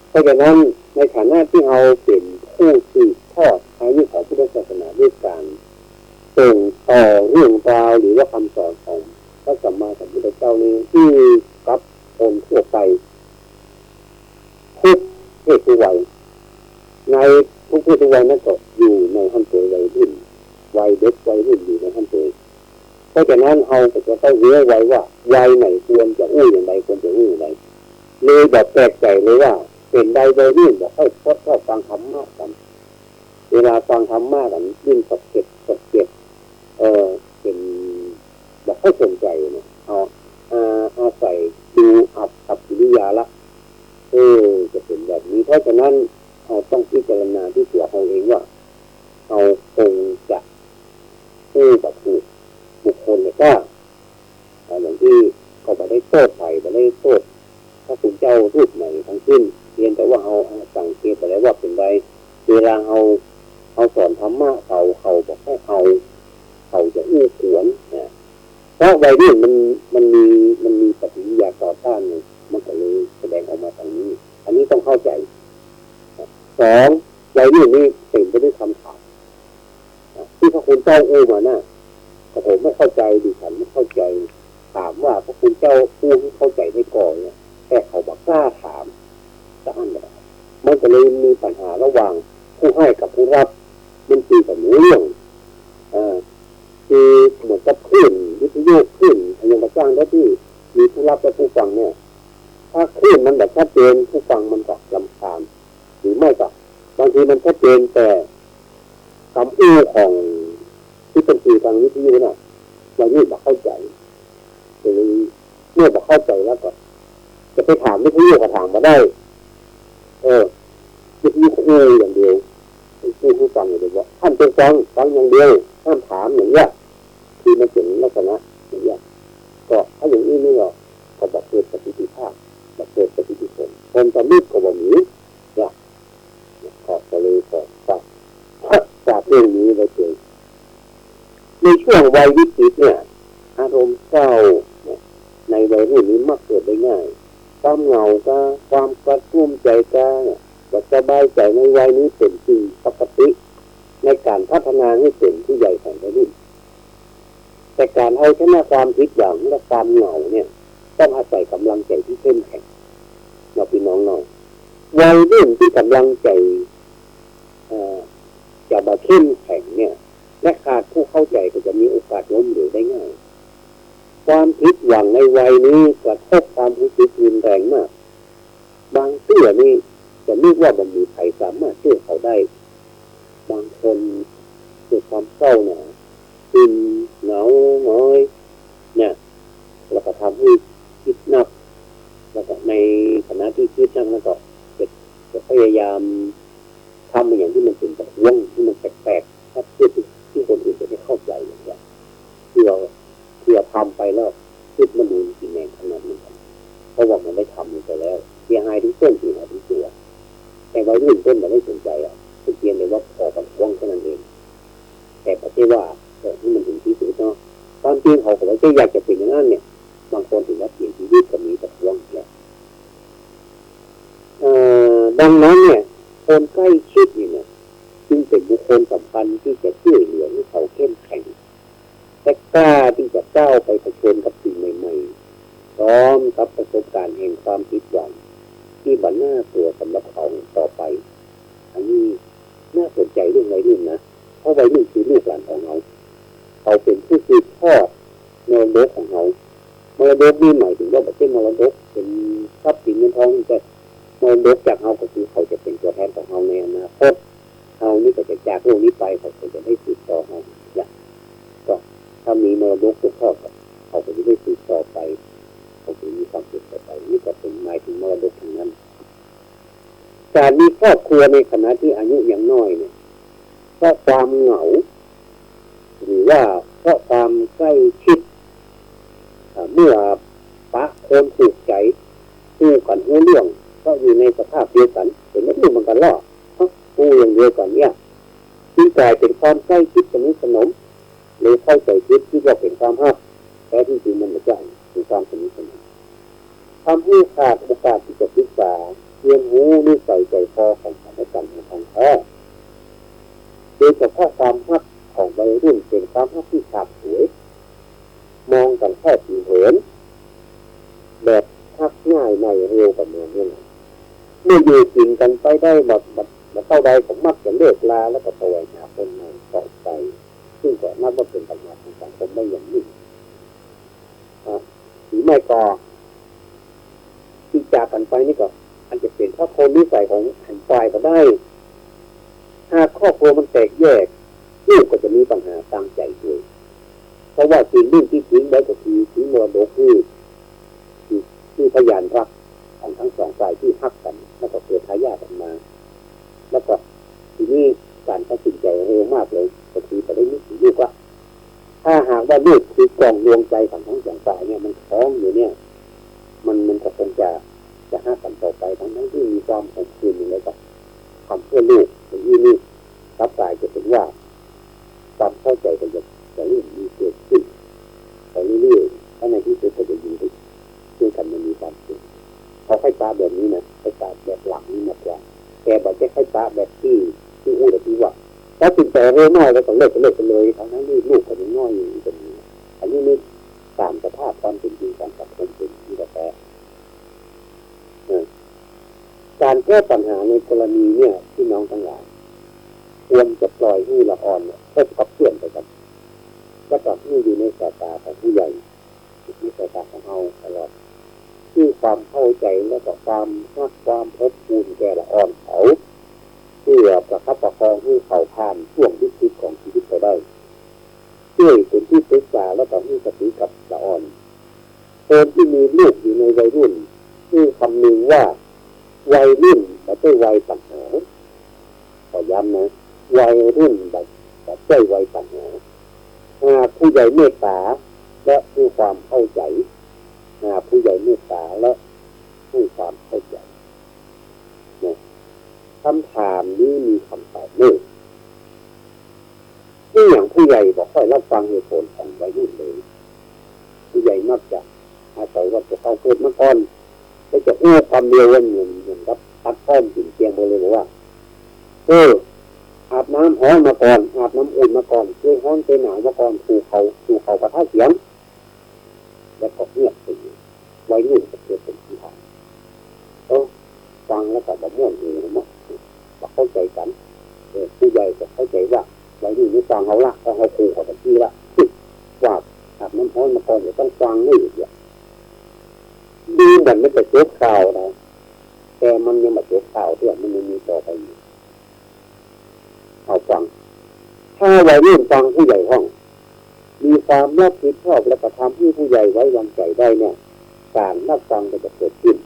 Speaker 8: เพราะฉะนั้นในฐานะที่เราเป็นผู้สืบทอดอายุของพุทธศาสนาด้วยการส่งต่อเรื่องราวหรือว่าคำสอนของพระสัมมาสัมพุทธเจ้านี้ที่กับคนทั่วไปทุกเพศทุกวัยในทุกเพศทุกวัยนั้นก็อยู่ในขั้นตัววัยรุ่นวัยเด็กวัยรุ่นอยู่ในขั้นตัวเพราะฉะนั้นเราจะต้องเรียกไว้ว่าวัยไหนควรจะอู้อย่างไรควรจะอู้อย่างไรเลยแบบแปลกใจเลยว่าเป็นใดวัยรุ่นแบบเข้าฟังธรรมะกันเวลาฟังธรรมะกันยิ่งสดเก็บเป็นแบบไม่สนใจเนี่ยอาศัยดูอับกิริยาละจะเป็นแบบนี้เพราะฉะนั้นเราต้องพิจารณาที่ตัวเราเองว่าเราคงจะกับถูกบุคคลเนี่ยก็อย่างที่เขาไปได้โทษไปได้โทษพระคุณเจ้ารูปไหนทั้งสิ้นเพียงแต่ว่าเราสังเกตไปแล้วว่าเป็นไรเวลาเราสอนธรรมะเขาบอกให้เขาจะอู้ขวนนะเพราะวัยรุ่นมันมีปฏิกิริยาต่อต้านมันก็เลยแสดงออกมาทางนี้อันนี้ต้องเข้าใจสองวัยรุ่นนี่เต็มไปด้วยคำถามที่พระคุณเจ้ามาน่ะผมไม่เข้าใจดิฉันไม่เข้าใจถามว่าพระคุณเจ้าผู้ที่เข้าใจได้ก่อนเนี่ยแต่เขาบอกกล้าถามจะอันแบบมันก็เลยมีปัญหาระหว่างผู้ให้กับผู้รับมันตีกับเรื่องคือเหมือนกับขึ้นวิทยุขึ้นอย่างกระจ้างได้ที่มีผู้รับและผู้ฟังเนี่ยถ้าขึ้นมันแบบชัดเจนผู้ฟังมันก็รำคาญหรือไม่ก็บางทีมันชัดเจนแต่คำอู้ของที่เป็นสื่อทางวิทยุน่ะเราไม่เข้าใจเลยเมื่อเข้าใจแล้วก็จะไปถามวิทยุก็ถามมาได้วิทยุอู้อย่างเดียวผู้ฟังอย่างเดียวว่าท่านเป็นฟังอย่างเดียวท่านถามอย่างเงี้ยคือมันเป็นลักษณะอย่างเงี้ยก็ถ้าอย่างนี้นี่ก็แบบเกิดปฏิทิภาพแบบเกิดปฏิทิผลคนจะมีกว่านี้เนี่ยก็เลยจากเรื่องนี้ไปเจอในช่วงวัยวิกฤตเนี่ยอารมณ์เศร้าในวัยรุ่นนี้มักเกิดได้ง่ายความเหงาก็ความกระตุ้มใจก็สบายใจในวัยนี้เป็นสิ่งปกติในการพัฒนาให้เป็นผู้ใหญ่ของวัยรุ่นแต่การเอาชนะความผิดหวังและความเหงาเนี่ยต้องอาศัยกำลังใจที่เข้มแข็งเราพี่น้องน้อยวัยรุ่นที่กำลังใจจะมาเข้มแข็งเนี่ยและขาดผู้เข้าใจก็จะมีโอกาสล้มเหลวได้ง่ายความผิดหวังในวัยนี้กระทบความรู้สึกรุนแรงมากบางเสื่อนี่จะนึกว่ามันมีใครสามารถช่วยเขาได้บางคนเกิดความเศร้าเนี่ยซึมเหงาน้อยเนี่ยแล้วก็ทำให้คิดหนักแล้วก็ในขณะที่คิดหนักแล้วก็จะพยายามทำอย่างที่มันเป็นแบบว่องที่มันแปลกๆถ้าเพื่อที่คนอื่นจะได้เข้าใจอย่างเงี้ยที่เราทำไปแล้วคิดมันดูจริงๆขนาดนี้เพราะว่ามันได้ทำไปแล้วเสียหายทั้งต้นเสียหายทั้งตัวแต่วัยรุ่นต้นมันไม่สนใจเป็นเพียงแต่ว่าพอกับว่องแค่นั้นเองแต่ประเทศว่าที่มันถึงที่สุดเนาะตอนจริงเขาบอกว่าอยากจะเป็นอย่างนั้นเนี่ยบางคนถึงว่าเปลี่ยนชีวิตก็มีแต่ว่องแล้วดังนั้นเนี่ยคนใกล้ชิดเนี่ยจึงเป็นบุคคลสำคัญที่จะช่วยเหลือให้เขาเข้มแข็งและกล้าที่จะก้าวไปเผชิญกับสิ่งใหม่ๆพร้อมกับประสบการณ์แห่งความผิดหวังที่บั่นหน้าตัวสำหรับเขาต่อไปอันนี้น่าสนใจเรื่องวัยรุ่นนะเพราะวัยรุ่นคือลูกหลานของเขาเป็นผู้สืบทอดมรดกของเขามรดกนี่หมายถึงว่าประเทศมรดกเป็นทรัพย์สินเงินทองแต่มรดกจากเขาก็คือเขาจะเป็นตัวแทนของเขาในอนาคตเขานี่ก็จะจากโลกนี้ไปเขาจะได้สืบต่อเขาก็ถ้ามีมรดกตกทอดเขาก็จะได้สืบต่อไปเขาจะมีความสืบต่อไปนี่ก็ การมีครอบครัวในขณะที่อายุยังน้อยเนี่ยเพราะความเหงาหรือว่าเพราะความใกล้ชิดเมื่อปะคนถูกใจคู่กันเรื่องก็อยู่ในสภาพเดียวกันเป็นไม่รู้มันกันล่อคู่อย่างเดียวกันเนี่ยจึงกลายเป็นความใกล้ชิดสนิทสนมหรือเข้าใจคิดที่ว่าเป็นความฮักแต่ที่จริงมันไม่ใช่เป็นความสนิทสนมทำให้ขาดโอกาสที่จะศึกษาเรียนรู้นิสัยใจคอของกันและกันในทางแท้โดยเฉพาะความฮักของวัยรุ่นเป็นความฮักที่ขาดสวยมองกันแค่ผิวเผินแบบฮักง่ายในเร็วกับเมืองนี่นะเมื่ออยู่กินกันไปได้มาเท่าใดผมมักจะเลิกลาแล้วก็แสวงหาคนใหม่ต่อไปซึ่งก็นับว่าเป็นปัญหาของสังคมได้อย่างยิ่งหรือไม่ก็ที่จากกันไปนี่ก็อันจะเป็นเพราะคนนิสัยของหันฝ่ายก็ได้หากครอบครัวมันแตกแยกลูกก็จะมีปัญหาทางใจด้วยเพราะว่าสิ่งหนึ่งที่ทิ้งไว้ก็คือทิ้งมรดกที่พยานรักของทั้งสองฝ่ายที่ฮักกันแล้วก็เกิดทายาทออกมาแล้วก็ทีนี้การตัดสินใจเร็วมากเลยก็คือประเด็นนี้ลูกว่าถ้าหากว่าลูกคือกล่องดวงใจของทั้งสองฝ่ายเนี่ยมันท้องอยู่เนี่ยมันก็คงจะฮักกันต่อไปทั้งที่มีความขมขื่นอยู่แล้วก็ทำเพื่อลูกอย่างนี้นี่รับกลายจะเป็นว่าความเข้าใจกันจะเริ่มมีเกิดขึ้นไปเรื่อยๆถ้าในที่สุดก็จะอยู่ด้วยกันมันมีความสุขเขาให้ตาแบบนี้นะให้ตาแบบหลังนี่มากกว่าแต่บอกจะให้ตาแบบที่อู้แบบที่ว่าถ้าติดใจเร็วน้อยแล้วก็เลิกกันเลยทั้งนั้นนี่ลูกก็ยังน้อยอยู่ตรงนี้อันนี้นี่ตามสภาพความเป็นจริงการสังคมเป็นที่แต่การแก้ปัญหาในกรณีเนี่ยที่น้องทั้งหลายควรจะปล่อยให้ละอ่อนเนี่ยให้ขับเคลื่อนไปกันแล้วก็ให้อยู่ในสายตาของผู้ใหญ่ในสายตาของเราตลอดที่ความเข้าใจและก็ความรักความพบภูมิแก่ละอ่อนเขาเพื่อประคับประคองให้เขาผ่านช่วงวิกฤตของชีวิตไปได้ช่วยเป็นที่ปรึกษาและก็ให้สติกับละอ่อนคนที่มีลูกอยู่ในวัยรุ่นที่คำนึงว่าวัยรุ่นแต่ไม่วัยปัญหาขอย้ำนะวัยรุ่นแต่ไม่วัยปัญหาผู้ใหญ่เมตตาและผู้ความเข้าใจผู้ใหญ่เมตตาและผู้ความเข้าใจคำถามนี้มีคำตอบนี่อย่างผู้ใหญ่บอกค่อยรับฟังเหตุผลของวัยรุ่นเลยผู้ใหญ่มักจะอาศัยว่าจะเข้าเกิดมาก่อนก็จะอู้ความเดียววันเหมือนกับตัดข้อมสิ่งเตียงไปเลยบอกว่าอาบน้ำร้อนมาก่อนอาบน้ำอุ่นมาก่อนเคยร้อนเคยหนาวมาก่อนถูเขากระทะเสียงแล้วก็เงียบไปวัยรุ่นจะเกิดเป็นที่ทางฟังแล้วก็แบบม่วนเองนะเข้าใจกันผู้ใหญ่จะเข้าใจว่าวัยรุ่นนี่ฟังเขาละเขาขู่เขาตะกี้ละว่าอาบน้ำร้อนมาก่อนเดี๋ยวต้องฟังนี่อีกอย่างดีเหมือนไม่จะเจ็บข่าวนะแต่มันยังมาเจ็บข่าวที่มันยังมีต่อไปอยู่เอาฟังถ้าวัยรุ่นฟังผู้ใหญ่ห้องมีความรับผิดชอบและกระทำให้ผู้ใหญ่ไว้วางใจได้เนี่ยการรับฟังก็จะเกิดขึ้น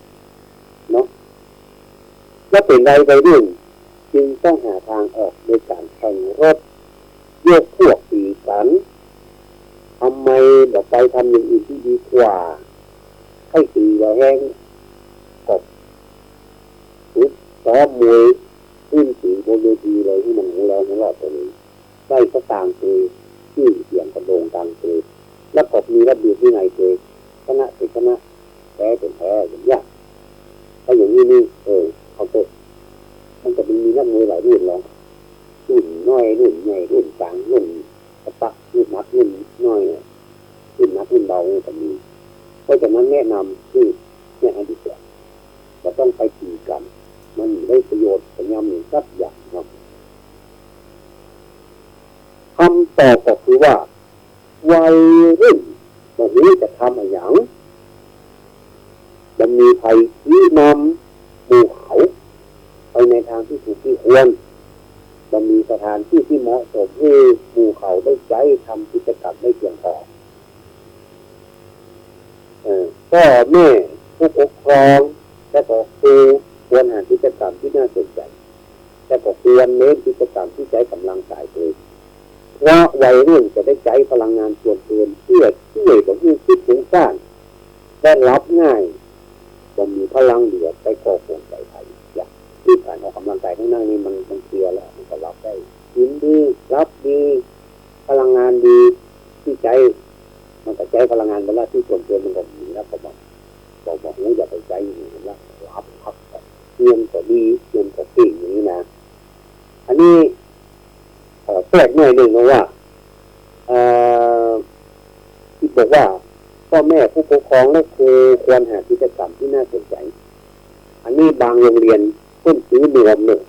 Speaker 8: เนาะและเป็นใดวัยรุ่นจึงต้องหาทางออกโดยการแข่งรถยกพวกตีกันทำไมแบบไปทำอย่างอื่นที่ดีกว่าให้ตีว่าแห้งกบทุบซ้อมมวยขึ้นสีบนเวทีเลยที่มันหูเราหัวเราะตัวนี้ได้ก็ต่างคือที่เสียงกระโดงต่างคือแล้วก็มีระเบียบที่ไหนคือชนะเป็นชนะแพ้เป็นแพ้อย่างเงี้ยถ้าอย่างนี้นี่เขาเตะมันจะมีนักมวยหลายรุ่นแล้วรุ่นน้อยรุ่นใหญ่รุ่นกลางรุ่นกระตักรุ่นนักรุ่นน้อยรุ่นนักรุ่นเบาก็มีเพราะฉะนั้นแนะนำที่เนี่ยอันดีกว่าเราต้องไปตีกันมันได้ประโยชน์พยายามหนึ่งสักอย่างครับคำตอบก็คือว่าวัยรุ่นวันนี้จะทำอะไรอย่างจะมีใครชี้นำภูเขาไปในทางที่ถูกที่ควรจะมีสถานที่ที่เหมาะสมให้ภูเขาได้ใช้ทำกิจกรรมได้เพียงพอพ่อแม่ผู้ปกครองและก็ครู ควรหากิจกรรมที่น่าสนใจแต่ก็ควรเน้นกิจกรรมที่ใช้กำลังกายตัวเพราะวัยรุ่นจะได้ใช้พลังงานส่วนเกินเพื่อช่วยกับผู้คิดฟุ้งซ่านได้รับง่ายก็มีพลังเหลือไปก่อผลใจไทยอย่างที่การออกกำลังกายข้างหน้านี้มันเคลียร์แล้วมันก็รับได้ยินดีรับดีพลังงานดีที่ใจมันก็ใช้พลังงานเวลาที่ส่วนเกินมันก็มีแล้วก็บอกอย่าไปใจอย่างนี้นะรับพักเรียนก็ดีเรียนก็เก่งอย่างนี้นะอันนี้แทรกหน่อยหนึ่งนะว่าที่บอกว่าพ่อแม่ผู้ปกครองและครูควรหากิจกรรมที่น่าสนใจอันนี้บางโรงเรียนต้นซื้อนวมเนี่ย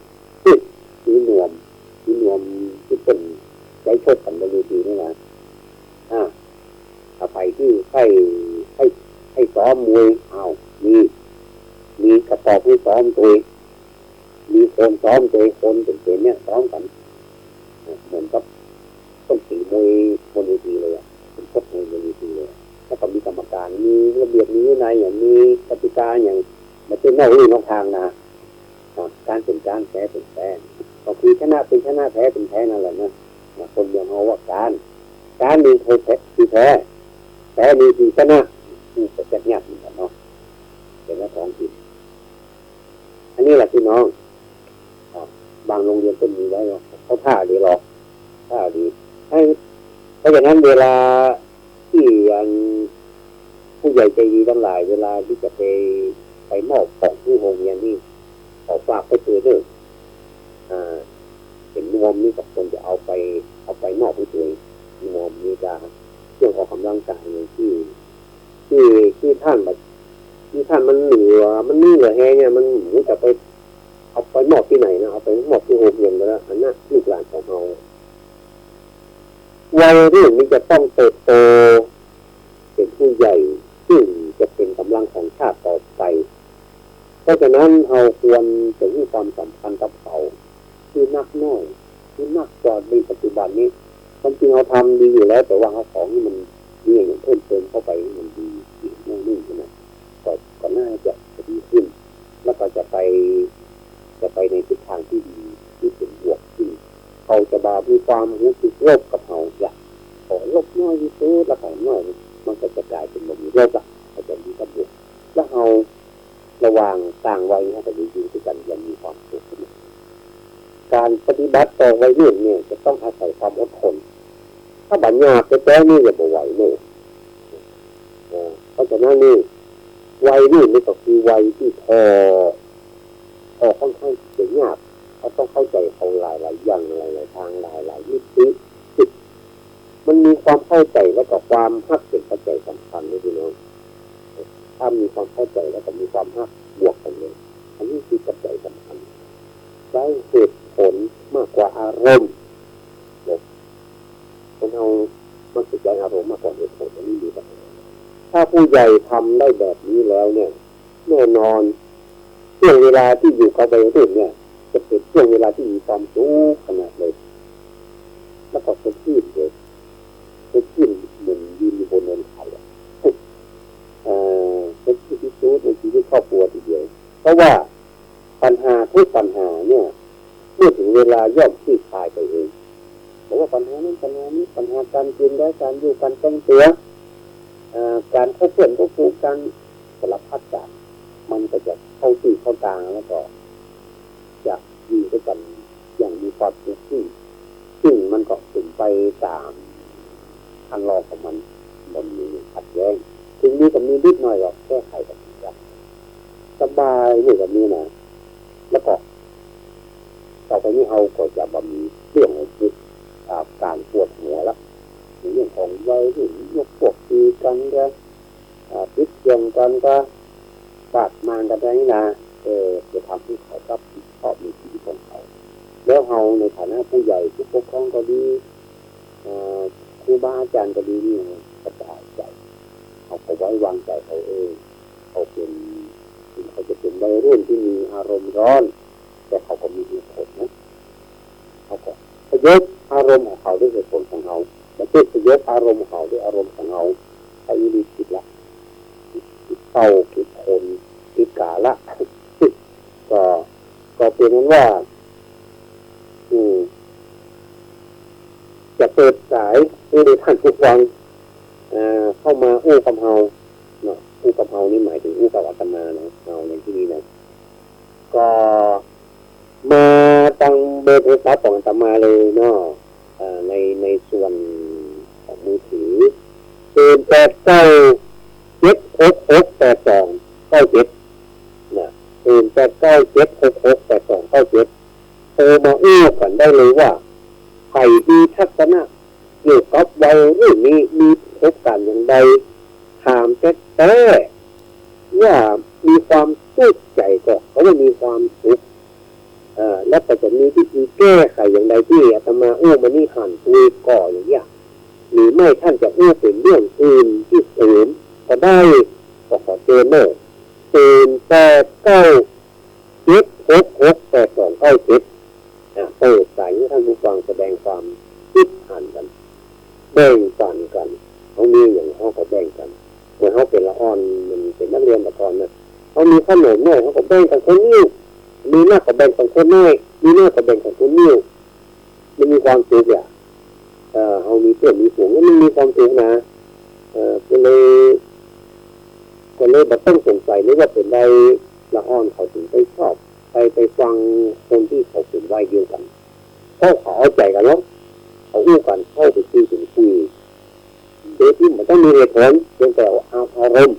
Speaker 8: ซื้อนวมที่เป็นใช้โชดกันบริทีนี่นะไปที่ให้ซ้อมมวยมีกระสอบให้ซ้อมตัวมีคนซ้อมตัวคนเป็นเนี่ยซ้อมกันเหมือนกับต้นสีมวยบนเวทีเลยเป็นพวกมวยบนเวทีเลยแล้วก็มีกรรมการมีระเบียบมีวินัยอย่างมีกติกาอย่างไม่ใช่นอกทางนะการเป็นการแพ้เป็นแพ้ก็คือชนะเป็นชนะแพ้เป็นแพ้นั่นแหละนะคนยังเอาว่าการมีเคยแพ้คือแพ้มีคือชนะนี่จะจัดยากเหมือนกันเนาะเป็นนักท้องถิ่นอันนี้แหละพี่น้องบางโรงเรียนก็มีไว้เขาท่าดีหรอกท่าดีเพราะฉะนั้นเวลาที่ผู้ใหญ่ใจดีทั้งหลายเวลาที่จะไปมอบของที่โรงเรียนนี่ขอฝากไปเจอเด้อเป็นนวมนี่กับคนจะเอาไปมอบให้ตัวเองนวมนี่จะเครื่องออกกำลังกายอย่างที่ท่านแบบที่ท่านมันเหลือแห้งเนี่ยมันจะไปเอาไปมอบที่ไหนนะเอาไปมอบที่โรงเรียนแล้วอันนั้นลูกหลานของเราวัยรุ่นนี้จะต้องเติบโตเป็นผู้ใหญ่ซึ่งจะเป็นกำลังของชาติต่อไปเพราะฉะนั้นเราควรจะมีความสัมพันธ์กับเขาที่มากน้อยที่มากกว่าในปัจจุบันนี้ความจริงเราทำดีอยู่แล้วแต่ว่าเราของนี่มันมีอย่างเพิ่มเติมเข้าไปมันดีอีกนู่นใช่ไหมก็น่าจะดีขึ้นแล้วก็จะไปในทิศทางที่ดีที่เป็นบวกขึ้นเขาจะบามีความรู้สึกลบกับเขาอยากขอลบน้อยที่สุดแล้วขอน้อยมันก็จะกลายเป็นลมลบละอาจจะมีกับบวกแล้วเอาระหว่างต่างวัยให้แต่ดีด้วยกันยังมีความสุขการปฏิบัติต่อวัยรุ่นเนี่ยจะต้องอาศัยความอดทนถ้าบัญญัติแท้ๆนี่จะบ่ไหวเลยเพราะฉะนั้นนี่วัยรุ่นนี่ก็คือวัยที่พอค่อนข้างจะยากเขาต้องเข้าใจเขาหลายอย่างหลายทางหลายมิติมันมีความเข้าใจแล้วก็ความฮักเป็นปัจจัยสำคัญเลยพี่น้องถ้ามีความเข้าใจแล้วก็มีความฮักบวกกันเลยอันนี้คือปัจจัยสำคัญใช้เหตุผลมากกว่าอารมณ์คนเอามันสนใจอารมณ์มากกว่าเหตุผลอันนี้ดีกว่าถ้าผู้ใหญ่ทำได้แบบนี้แล้วเนี่ยแน่นอนช่วงเวลาที่อยู่กับวัยรุ่นเนี่ยจะเป็นช่วงเวลาที่มีความสุขขนาดเลยแล้วก็เป็นที่เลยเป็นที่เหมือนยืนอยู่บนเนินเขาเป็นที่ที่สุดในชีวิตครอบครัวทีเดียวเพราะว่าปัญหาทุกปัญหาเนี่ยเมื่อถึงเวลาย่อมคลี่คลายไปเองบอกว่าปัญหานั้นปัญหานี้ปัญหาการกินและการอยู่การแต่งตัวการเข้าเพื่อนก็คู่กันสลับพัดกันมันก็จะเข้าที่เข้าทางแล้วก็จะอยู่ด้วยกันอย่างมีความสุขซึ่งมันก็ถึงไปตามทางรอของมันมีขัดแย้งถึงนี้ก็มีนิดหน่อยก็แก้ไขกันสบายนี่แบบนี้นะแล้วก็ต่อไปนี้เราก็จะมีเรื่องของการปวดหัวละเรื่องของวัยรุ่นยกพวกตีกันก็พิษเกี่ยงกันก็ปากมานกันได้นะจะทำให้เขารับผิดชอบในชีวิตของเขาแล้วเราในฐานะผู้ใหญ่ผู้ปกครองก็ดีครูบาอาจารย์ก็ดีนี่กระจายใจเขาก็ไว้วางใจเขาเขาจะเป็นวัยรุ่นที่มีอารมณ์ร้อนแต่เขาก็มีเหตุผลนะเขาก็ยกอารมณ์ของเขาด้วยเหตุผลของเขาแต่เพื่อยกอารมณ์ของเขาด้วยอารมณ์ของเขาไอ้นี่ผิดละผิดเศร้าผิดคนผิดกาละ ก็เป็นนั้นว่าจะเปิดสายให้ท่านผู้ฟังเข้ามาอู้กับเฮาเนาะอู้กับเฮานี่หมายถึงอู้กับอาตมาเนาะเฮาในที่นี้นะก็มาตั้งเบอร์โทรศัพท์ของอาตมาเลยเนาะในส่วนของมือถือ0897668297นะ0897668297โทรมาอู้กันได้เลยว่าใครมีทัศนะเกี่ยวกับวัยรุ่นนี้มีประสบการณ์อย่างใดถามแต่ว่ามีความสุขใจก็เขาว่ามีความสุขแล้วก็จะมีวิธีแก้ไขอย่างใดที่อาตมาอู้มานี่หันคุยก่ออย่างเงี้ยหรือไม่ท่านจะอู้เป็นเรื่องอื่นที่เสริมก็ได้ก็ขอเชิญเนอะ0897668297เปิดสายให้ท่านผู้ฟังแสดงความคิดอ่านกันแบ่งปันกันเขามีอย่างเขาก็แบ่งกันเหมือนเขาเป็นละอ่อนมันเป็นนักเรียนละก่อนนะเขามีขนมน้อยเขาก็แบ่งกันคนนิ้วมีมากก็แบ่งกันคนน้อยมีน้อยก็แบ่งกันคนนิ้วมันมีความสุขอ่ะเขามีเพื่อนมีฝูงมันมีความสุขนะก็เลยแบบต้องสงสัยหรือว่าเป็นใดละอ่อนเขาถึงไปชอบไปฟังคนที่เขาเป็นวัยเดียวกันเขาเอาใจกันแล้วเขาอู้กันเข้าไปคุยโดยที่มันต้องมีเหตุผลเพียงแต่อารมณ์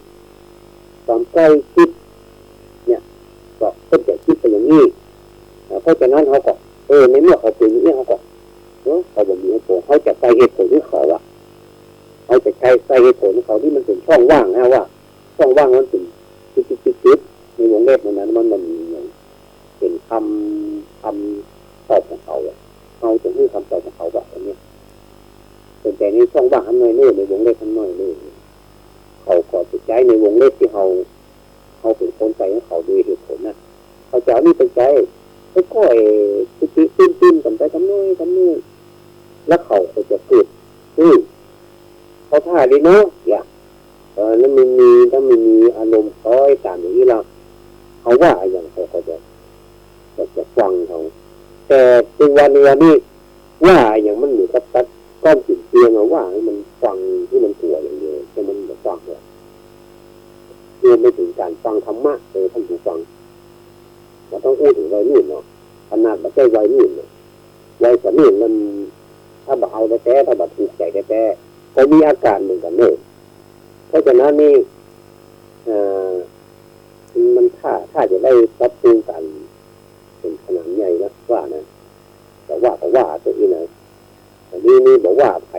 Speaker 8: ความใกล้ชิดเนี่ยก็ต้นแต่คิดไปอย่างนี้เพราะฉะนั้นเขาก็ในเมื่อเขาเป็นอย่างนี้เขาก็เขาบอกมีเหตุผลเขาจะใส่เหตุผลที่เขาอะเขาจะใส่เหตุผลเขาที่มันเป็นช่องว่างนะว่าช่องว่างมันเป็นจิตในวงเล็บนั้นมันเป็นคำตอบของเขาเขาจะให้คำตอบของเขาแบบนี้เป็นแต่ในช่องว่างทำหน่อยนู่นในวงเล็บทำหน่อยนู่นเขาก็จะใช้ในวงเล็บที่เขาเป็นคนใจของเขาด้วยเหตุผลนะเขาจะนี่เป็นใจค่อยๆตื้นกันไปทำนู่นแล้วเขาจะเกิดเขาท่าดีเนาะอย่างนั้นถ้ามันมีอารมณ์คอยตามอย่างนี้ละเขาว่าอย่างเขาก็จะฟังเขาแต่ตัวนี้ว่าอย่างมันอยู่กับตัดก้อนสิ่งเตียงว่ามันฟังที่มันตัวอย่างเดียวแต่มันแบบฟังเลยรวมไปถึงการฟังธรรมะท่านผู้ฟังเราต้องพูดถึงวัยรุ่นเนาะขนาดไม่ใช่วัยรุ่นเนาะวัยสมัยมันถ้าแบบเอาแต่ถ้าแบบถูกใจแต่ก็มีอาการเหมือนกันเลยเพราะฉะนั้นนี่มันถ้าจะได้ปรับปรุงกันเป็นขนาดใหญ่นะว่านะแต่ว่าตัวนี้นะอันนี้บอกว่าใคร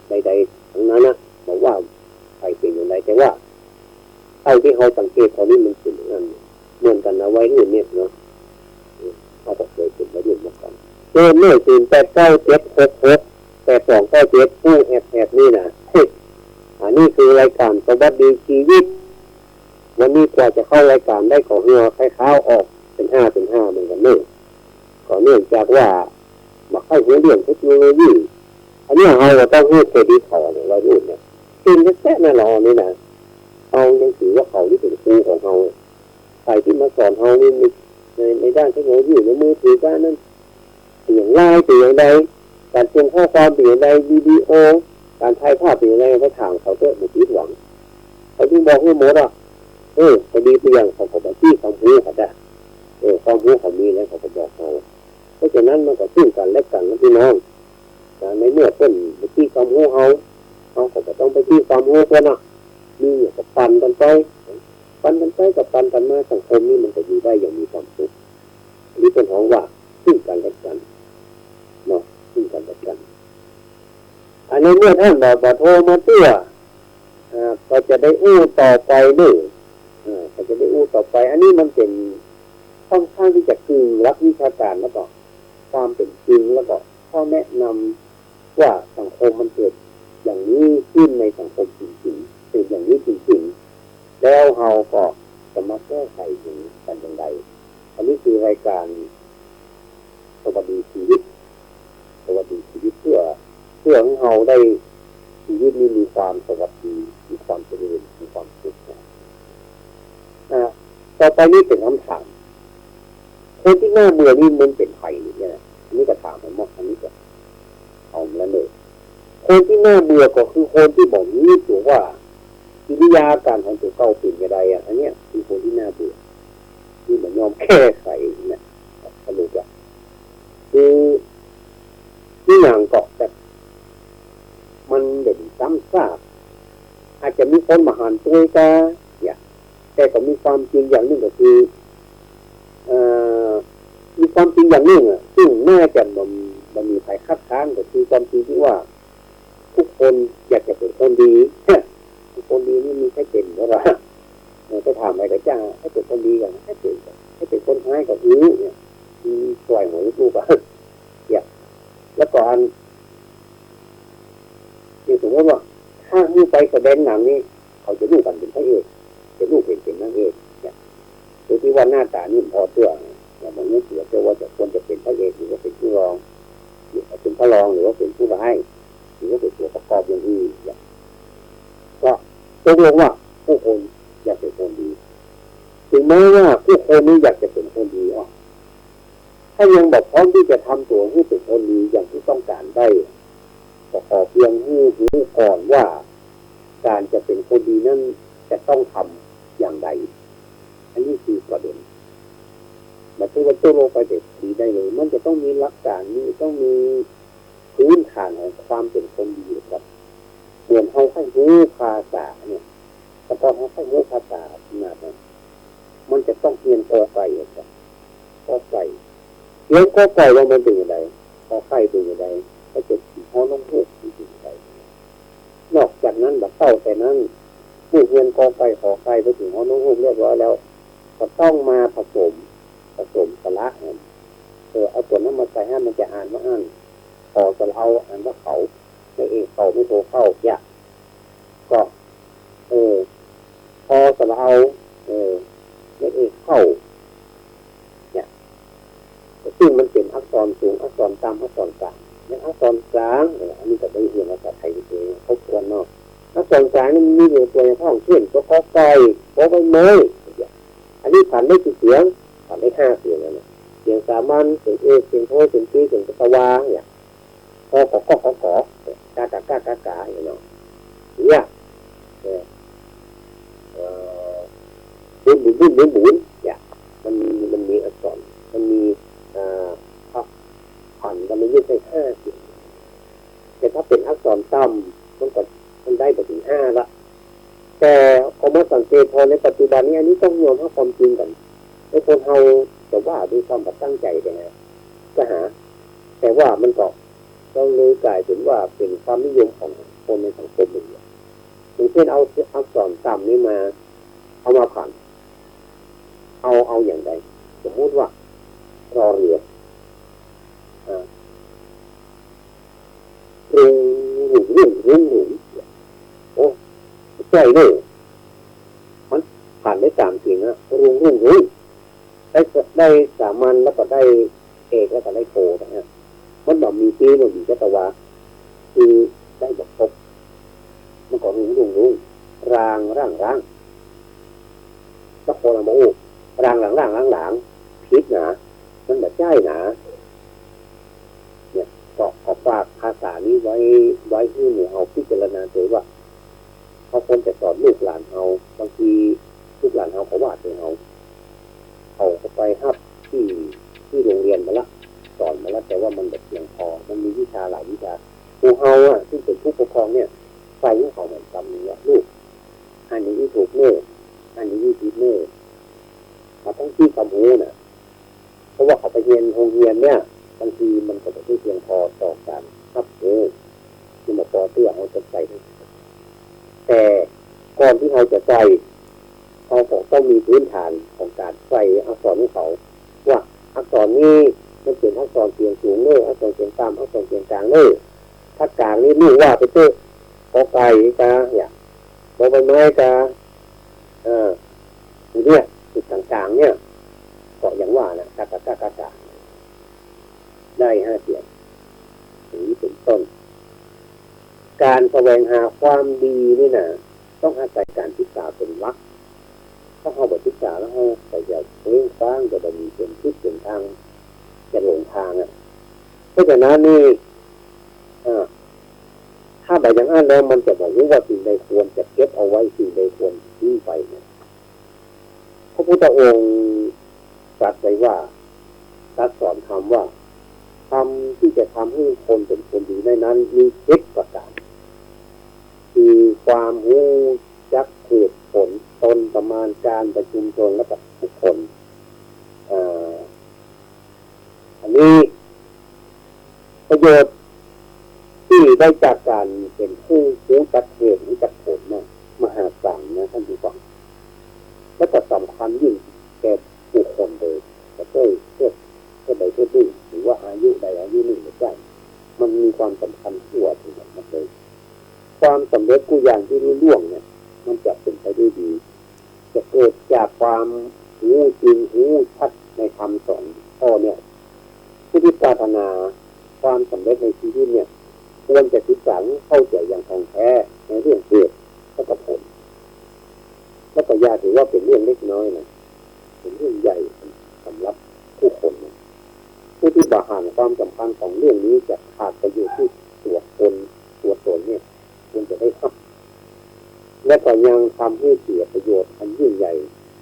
Speaker 8: ใดๆทั้งนั้นนะบอกว่าใครเป็นอย่างไรแต่ว่าเท่าที่เขาสังเกตตอนนี้มันเป็นอย่างนั้นเหมือนกันนะวัยรุ่นเนี่ยเนาะเขาบอกเคยเป็นวัยรุ่นมาก่อนเริ่ม0897668297ผู้แอบนี่นะอันนี้คือรายการสวัสดีชีวิตวันนี้กว่าจะเข้ารายการได้ขอเหือคล้ายๆออกเป็น5เหมือนกันเนื่องก็เนื่องจากว่ามาเข้าเรื่องเทคโนโลยีอันนี้เราต้องให้เครดิตเขาเนี่ยเราดูเนี่ยเป็นแค่แน่นอนนี่นะเอายังถือว่าเขาที่เป็นครูของเราใครที่มาสอนเราในด้านเทคโนโลยีในมือถือด้านนั้นอย่างไลน์เป็นอย่างไรการส่งข้อความเป็นอย่างไรวิดีโอการถ่ายภาพเป็นอย่างไรเขาถามเขาก็บุกหวังเขาจึงบอกให้หมดอ่ะพอดีตัวอย่างเขาก็บอกที่ความรู้เขาได้ความรู้เขามีแล้วเขาก็บอกเขาเพราะฉะนั้นมันก็ซึ่งกันและกันนะพี่น้องในเมื่อต้นไปที่ความรู้เขาก็ต้องไปที่ความรู้คนอ่ะมีกับปันกันไปกับปันกันมาสังคมนี่มันจะอยู่ได้อย่างมีความสุขนี่เป็นของว่าซึ่งกันและกันเนาะซึ่งกันและกันอันนี้เมื่อท่านบอกโทรมาเตื้อก็จะได้อู้ต่อไปด้วยก็จะได้อู้ต่อไปอันนี้มันเป็นค่อนข้างที่จะกึ่งรักวิชาการแล้วก็ความเป็นจริงแล้วก็ข้อแนะนำว่าสังคมมันเกิดอย่างนี้ขึ้นในสังคมจริงๆเป็นอย่างนี้จริงๆแล้วเราก็จะมาแก้ไขอย่างนี้กันอย่างไรอันนี้คือรายการสวัสดีชีวิตเพื่อให้เราได้ชีวิตนี้มีความสวัสดีมีความเจริญมีความสุขต่อไปนี้เป็นคำถาม คนที่น่าเบื่อนี่มันเป็นใครเนี่ยอันนี้ก็ถามผมว่าอันนี้ก็เอาแล้วเลยคนที่น่าเบื่อก็คือคนที่บอกนี้ถือว่ากิริยาการของตัวเก่าเป็นยังไงอ่ะอันเนี้ยคือคนที่น่าเบื่อที่เหมือนยอมแก้ไขนะสรุปว่าคือที่อย่างเกาะแต่มันเด่นซ้ำซากอาจจะมีคนมาหันตัวกันอย่างแต่ก็มีความจริงอย่างหนึ่งก็คือมีความจริงอย่างหนึ่งอ่ะซึ่งน่าจะมันมีใครคัดค้านก็คือความจริงที่ว่าทุกคนอยากจะเป็นคนดีทุกคนดีนี่มีแค่เป็นเท่าไหร่จะถามอะไรก็จ้าให้เป็นคนดีกันให้เป็นคนร้ายกับเนี่ยมีปล่อยหัวลูกอ่ะอย่างแล้วก่อนอย่างสมมติว่าถ้าผู้ไปแสดงหนังนี่เขาจะรู้กันเป็นพระเอกจะรู้เป็นนางเอกเนี่ยโดยที่ว่าหน้าตานี่พอเชื่อแต่มันไม่เสียเชื่อว่าจะควรจะเป็นพระเอกหรือว่าเป็นผู้รองหรือว่าเป็นพระรองหรือว่าเป็นผู้ร้ายหรือว่าเป็นตัวประกอบอย่างอื่นเนี่ยก็ตกลงว่าผู้คนอยากเป็นคนดีถึงแม้ว่าผู้คนนี้อยากจะเป็นคนดีถ้ายังบอกพร้อมที่จะทำตัวให้เป็นคนดีอย่างที่ต้องการได้ก็ขอเพียงให้รู้ก่อนว่าการจะเป็นคนดีนั้นจะต้องทำอย่างไรอันนี้คือประเด็นมาที่ว่าตัวโลกไปเด็ดดีได้เลยมันจะต้องมีหลักการนี้ต้องมีพื้นฐานของความเป็นคนดีครับเหมือนเขาให้รู้ภาษาเนี่ยแต่พอเขาให้รู้ภาษาขนาดนั้นมันจะต้องเรียนกอไก่ครับกอไก่เรียนกอไก่ว่ามันเป็นยังไงกอไก่เป็นยังไงก็จะถีบห้องน้องพูดเป็นยังไงนอกจากนั้นแบบเต้าแต่นั้นผู้เรียนกอไก่ขอไก่ไปถึงห้องน้องพูดเรียบร้อยแล้วก็ต้องมาผสมสระเอาตัวนั้นมาใส่ให้มันจะอ่านว่าอ่านพอจะเอาอ่านว่าเขาไม่เองเขาไม่โทรเข้าอย่าก็พอจะเอาไม่เองเข้าเนี่ยซึ่งมันเป็นอักษรสูงอักษรต่ำอักษรกลางเนี่ยอักษรกลางอันนี้ก็ได้เรียนภาษาไทยเองครบถ้วนเนาะอักษรกลางนี่มีอยู่ตัวในห้องเช่นตัวกอไก่กอใบไม้อันนี้ผ่านได้กี่เสียงผ่านได้5 เสียงแล้วเนี่ยเสียงสามัญเสียงเอเสียงโทเสียงตีเสียงตะวาเนี่ยกอขอกากาอย่างเนาะเนี่ยบุญเนี่ยมันมีอักษรมันมีผ่านมันไม่ยืดได้5 เสียงแต่ถ้าเป็นอักษรต่ำมันได้ไปถึง5ละแต่พอมาสังเกตพอในปัจจุบันนี้อันนี้ต้องยอมรับความจริงกันไอ้คนเราแต่ว่าด้วยความตั้งใจนะจะหาแต่ว่ามันก็เลยกลายเป็นว่าเป็นความนิยมของคนในสังคมอย่างเช่นเอาอักษรต่ำนี่มาเอามาผ่านเอาอย่างไรสมมติว่ารอเรือรุ่งโอ้ใช่เลยมันผ่านได้3 เสียงนะรุ่งได้สามัญแล้วก็ได้เอกแล้วก็ได้โทนะฮะมันแบบมีตีมันมีจัตวาคือได้แบบครบมันก็รุ่งรางตะโกนมาโอ้รางหลังพิษหนามันแบบใช่หนาเนี่ยก็ขอฝากภาษานี้ไว้ที่หนูเอาพิจารณาตัวว่าเขาควรจะสอนลูกหลานเขาบางทีลูกหลานเขาว่าเขาไปฮับที่โรงเรียนมาละสอนมาแล้วแต่ว่ามันแบบเพียงพอมันมีวิชาหลายวิชาครูเฮาซึ่งเป็นผู้ปกครองเนี่ยใส่ให้เขาเหมือนกันเนี่ยลูกอันนี้ถูกเน่อันนี้ผิดเน่มาต้องที่ความรู้น่ะเพราะว่าเขาไปเรียนโรงเรียนเนี่ยบางทีมันก็ไม่เพียงพอต่อการรับรู้ที่มาพอเพื่อเขาจะใส่แต่ก่อนที่เขาจะใส่เขาต้องมีพื้นฐานของการใส่อักษรให้เขาว่าอักษรนี้มันเป็นอักษรเสียงสูงเน่อักษรเสียงต่ำอักษรเสียงกลางเน่ถ้ากลางนี่รู้ว่าไปเจ้กอไก่กาอย่างบอใบไม้กาเนี่ยจุดต่างๆเนี่ยก็อย่างว่านะกาได้5 เสียงอย่างนี้เป็นต้นการแสวงหาความดีนี่นะต้องอาศัยการศึกษาเป็นวรรค ถ้าเขาแบบศึกษาแล้วเขาแต่จะเลี้ยงสร้างจะมีเป็นทิศเป็นทางจะหลงทางอ่ะเพราะฉะนั้นนี่ถ้าแบบอย่างนั้นแล้วมันจะบอกว่าสิ่งใดควรจะเก็บเอาไว้สิ่งใดควรทิ้งไปเนี่ยพระพุทธองค์ตรัสไว้ว่าตรัสสอนคำว่าทำที่จะทำให้คนเป็นคนดีในนั้นมี7 ประการคือความรู้จักเหตุผลตนประมาณการประชุมชนและกับบุคคลอันนี้ประโยชน์ที่ได้จากการเป็นผู้รู้จักเหตุรู้จักผลนะมหาศาลนะท่านผู้ฟังและก็สำคัญยิ่งแก่บุคคลเลยจะเพื่อใดเพื่อดิ้นหรือว่าอายุใดอายุหนึ่งหรือใดมันมีความสำคัญทั่วถึงหมดเลยความสำเร็จกูอย่างที่รุ่ล่วงเนี่ยมันจะเป็นไปได้ดีจะเกิดจากความรู้จริงรู้ชัดในคำสอนพ่อเนี่ยผู้ที่ปรารถนาความสำเร็จในชีวิตเนี่ยควรจะศึกษาเข้าใจอย่างท่องแท้ในเรื่องเหตุและก็ผลและก็อย่าถือว่าเป็นเรื่องเล็กน้อยนะเป็นเรื่องใหญ่สำหรับผู้คนนะผู้ที่บาหานความสำคัญของเรื่องนี้จะขาดประโยชน์ที่ตัวตนเนี่ยควรจะได้ครับและก็ยังทำให้เสียประโยชน์อันยิ่งใหญ่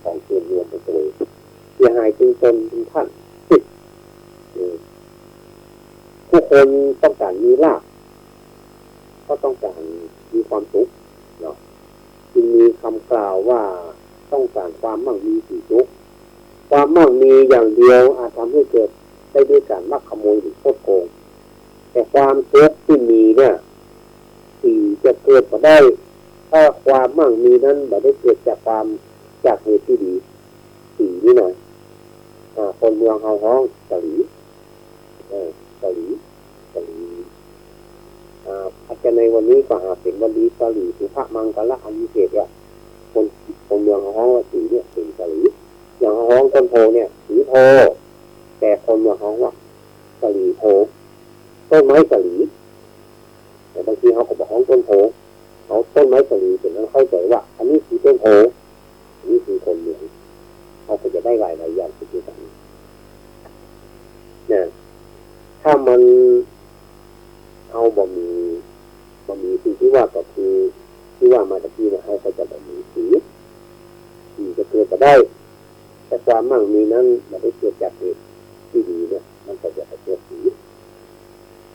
Speaker 8: ของส่วนรวมไปเลยเสียหายถึงตนถึงท่านผู้คนต้องการมีลาภก็ต้องการมีความสุขเนาะจึงมีคำกล่าวว่าต้องการความมั่งมีสีสุขความมั่งมีอย่างเดียวอาจทำให้เกิดได้ด้วยการลักขโมยหรือโคดโกงแต่ความสุขที่มีเนี่ยที่จะเกิดมาได้ถ้าความมั่งมีนั้นไม่ได้เกิดจากเหตุที่ดีสีนี่หน่อยคนเมืองเฮาฮ้องกะหลีอาจจะในวันนี้ก็อาจเป็นวันนี้กะหลีสุภมังกละอันวิเศษว่าคนเมืองเฮาฮ้องว่าสีเนี่ยสีกะหลีอย่างเฮาฮ้องต้นโพเนี่ยสีโพแต่คนเมืองเฮาฮ้องว่ากะหลีโพต้นไม้กะหลีแต่บางทีเขาก็บอกฮ้องต้นโพเขาต้นไม้กะหลีเป็นนั้นเข้าใจว่าอันนี้คือต้นโพอันนี้คือคนเมืองเขาก็จะได้หลายอย่างที่ด้วยกันเนี่ยถ้ามันเอาบ่มีสิ่งที่ว่าก็คือที่ว่ามาจากที่เนี่ยเขาก็จะบ่มีสีจะเกิดก็ได้แต่ความมั่งมีนั้นมันได้เกิดจากเหตุที่ดีเนี่ยมันก็จะเกิดสี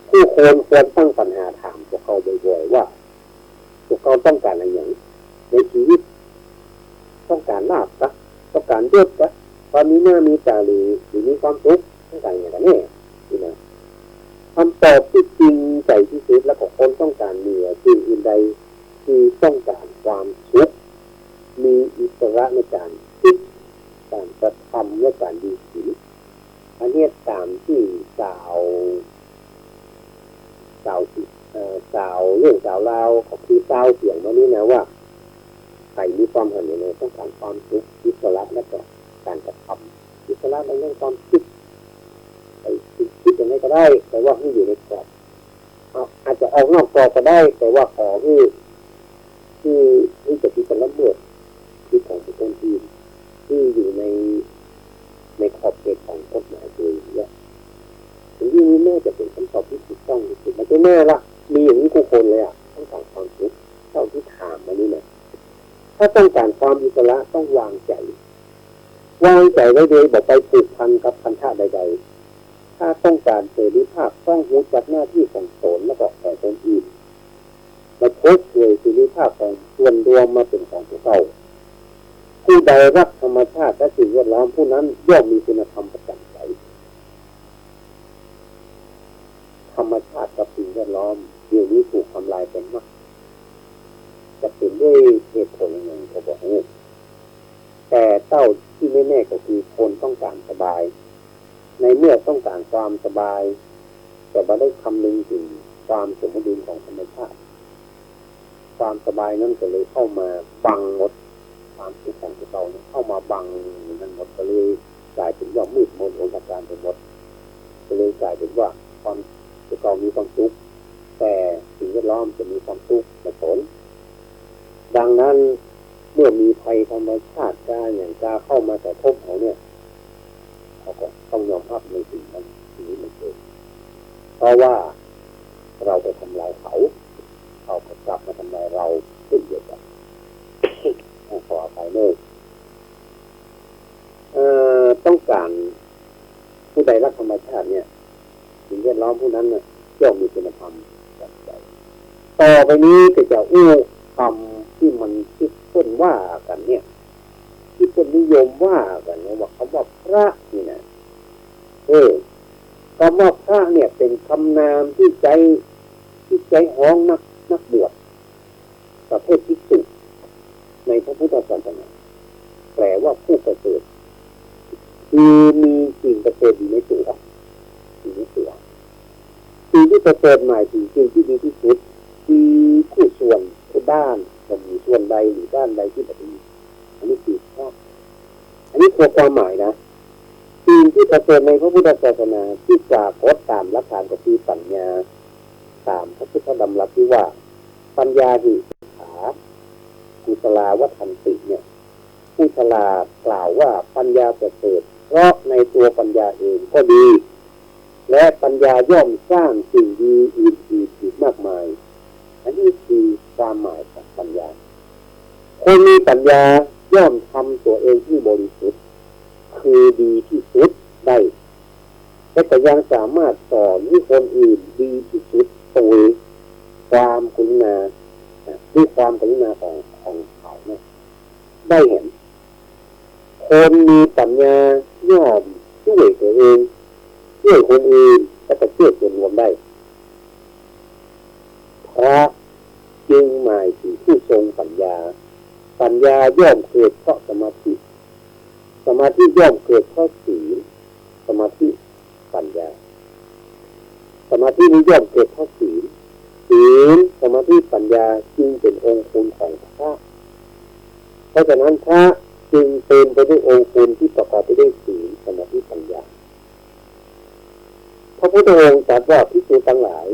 Speaker 8: ผู้คนควรตั้งปัญหาถามพวกเขาบ่อยๆว่าพวกเขาต้องการอะไรอย่างในชีวิตต้องการลาภนะต้องการยศนะตอนนี้มีตาหรือมีความสุขต้องการอย่างไรเนี่ยนี่นะคำตอบที่จริงใจที่สุดแล้วก็คนต้องการเหนือสิ่งอื่นใดคือต้องการความสุขมีอิสระในการคิดการกระทำและการดีสีอันนี้ตามที่สาวเรื่องสาวลาวก็คือสาวเสียงมานี้นะว่าใครมีความเห็นอย่างไรต้องการความสุขอิสระและก็การกระทำอิสระในเรื่องความคิดคิดอย่างไรก็ได้แต่ว่าให้อยู่ในกรอบอาจจะออกนอกกรอบก็ได้แต่ว่าขอที่จะคิดเป็นละเมิดคิดของบุคคลที่อยู่ในขอบเขตของกฎหมายโดยเนี่ยถึงที่นี้แม่จะเป็นคำตอบที่ถูกต้องที่สุดมันจะแม่ละมีอย่างนี้ทุกคนเลยต้องการความสุขเท่าที่ถามมานี่นะถ้าต้องการความอิสระต้องวางใจไว้โดยบอกไปผูกพันกับพันธะใดๆถ้าต้องการเสรีภาพต้องรู้จักหน้าที่ของตนและก็ของคนอื่นมาโพสต์เลยเสรีภาพของส่วนรวมมาเป็นของพวกเราผู้ใดรักธรรมชาติและสิ่งแวดล้อมผู้นั้นย่อมมีคุณธรรมประจำใจธรรมชาติกับสิ่งแวดล้อมเดี๋ยวนี้ถูกทำลายเป็นมากจะเป็นด้วยเหตุผลอย่างเขาบอกให้แต่เต้าที่แน่ๆก็คือคนต้องการสบายในเมื่อต้องการความสบายแต่ไม่ได้คำนึงถึงความสมดุลของธรรมชาติความสบายนั้นก็เลยเข้ามาบังหมดความสุขของเราเข้ามาบังนั้นหมดก็เลยกลายเป็นว่ามืดมนองค์การไปหมดก็เลยกลายเป็นว่าความเรามีความสุขแต่สิ่งแวดล้อมจะมีความทุกข์และผลดังนั้น เมื่อมีภัยธรรมชาติการอย่างกาเข้ามากระทบเขาเนี่ยเขาก็ต้องยอมรับในสิ่งนั้นสิ่งนี้มันเกิดเพราะว่าเราไปทำลายเขาก็กลับมาทำลายเราเช่นเดียวกันขออภัยเลยต้องการผู้ใดรักธรรมชาติเนี่ยสิ่งแวดล้อมผู้นั้นเนี่ยย่อมมีคุณธรรมแบบใจต่อไปนี้ก็จะคำที่มันคิดเพิ่นว่ากันเนี่ยที่คนนิยมว่ากันเนี่ยว่าคำว่าพระนี่นะคำว่าพระเนี่ยเป็นคำนามที่ใจฮ้องนักบวชประเภทภิกษุในพระพุทธศาสนาแปลว่าผู้ประเสริฐคือมีสิ่งประเสริฐอยู่ในตัวสิ่งที่ประเสริฐหมายถึงสิ่งที่ดีที่สุดคือคู่ส่วนคือด้านมันมีส่วนใดหรือด้านใดที่แบบนี้อันนี้คือพระอันนี้คือความหมายนะสิ่งที่ประเสริฐในพระพุทธศาสนาที่ปรากฏตามหลักฐานก็คือปัญญาตามพระพุทธดำรัสที่ว่าปัญญาหิขากุศลาวัฏันติเนี่ยผู้ฉลาดกล่าวว่าปัญญาประเสริฐเพราะในตัวปัญญาเองก็ดีและปัญญาย่อมสร้างสิ่งดีอื่นอีกมากมายอันนี้คือความหมายของปัญญาคนมีปัญญาย่อมทำตัวเองที่บริสุทธิ์คือดีที่สุดได้และก็ยังสามารถสอนให้คนอื่นดีที่สุดโดยความกรุณาด้วยความกรุณาของเขาเนี่ยได้เห็นคนมีปัญญาย่อมช่วยตัวเองช่วยคนอื่นแต่ก็ช่วยส่วนรวมได้พระจึงหมายถึงผู้ทรงปัญญาย่อมเกิดเพราะสมาธิย่อมเกิดเพราะศีลสมาธิปัญญาสมาธินี้ย่อมเกิดเพราะศีลสมาธิปัญญาจึงเป็นองค์คุณของพระเพราะฉะนั้นพระจึงเป็นไปด้วยองค์คุณที่ประกอบไปด้วยศีลสมาธิปัญญาพระพุทธองค์ตรัสว่าภิกษุทั้งหลาย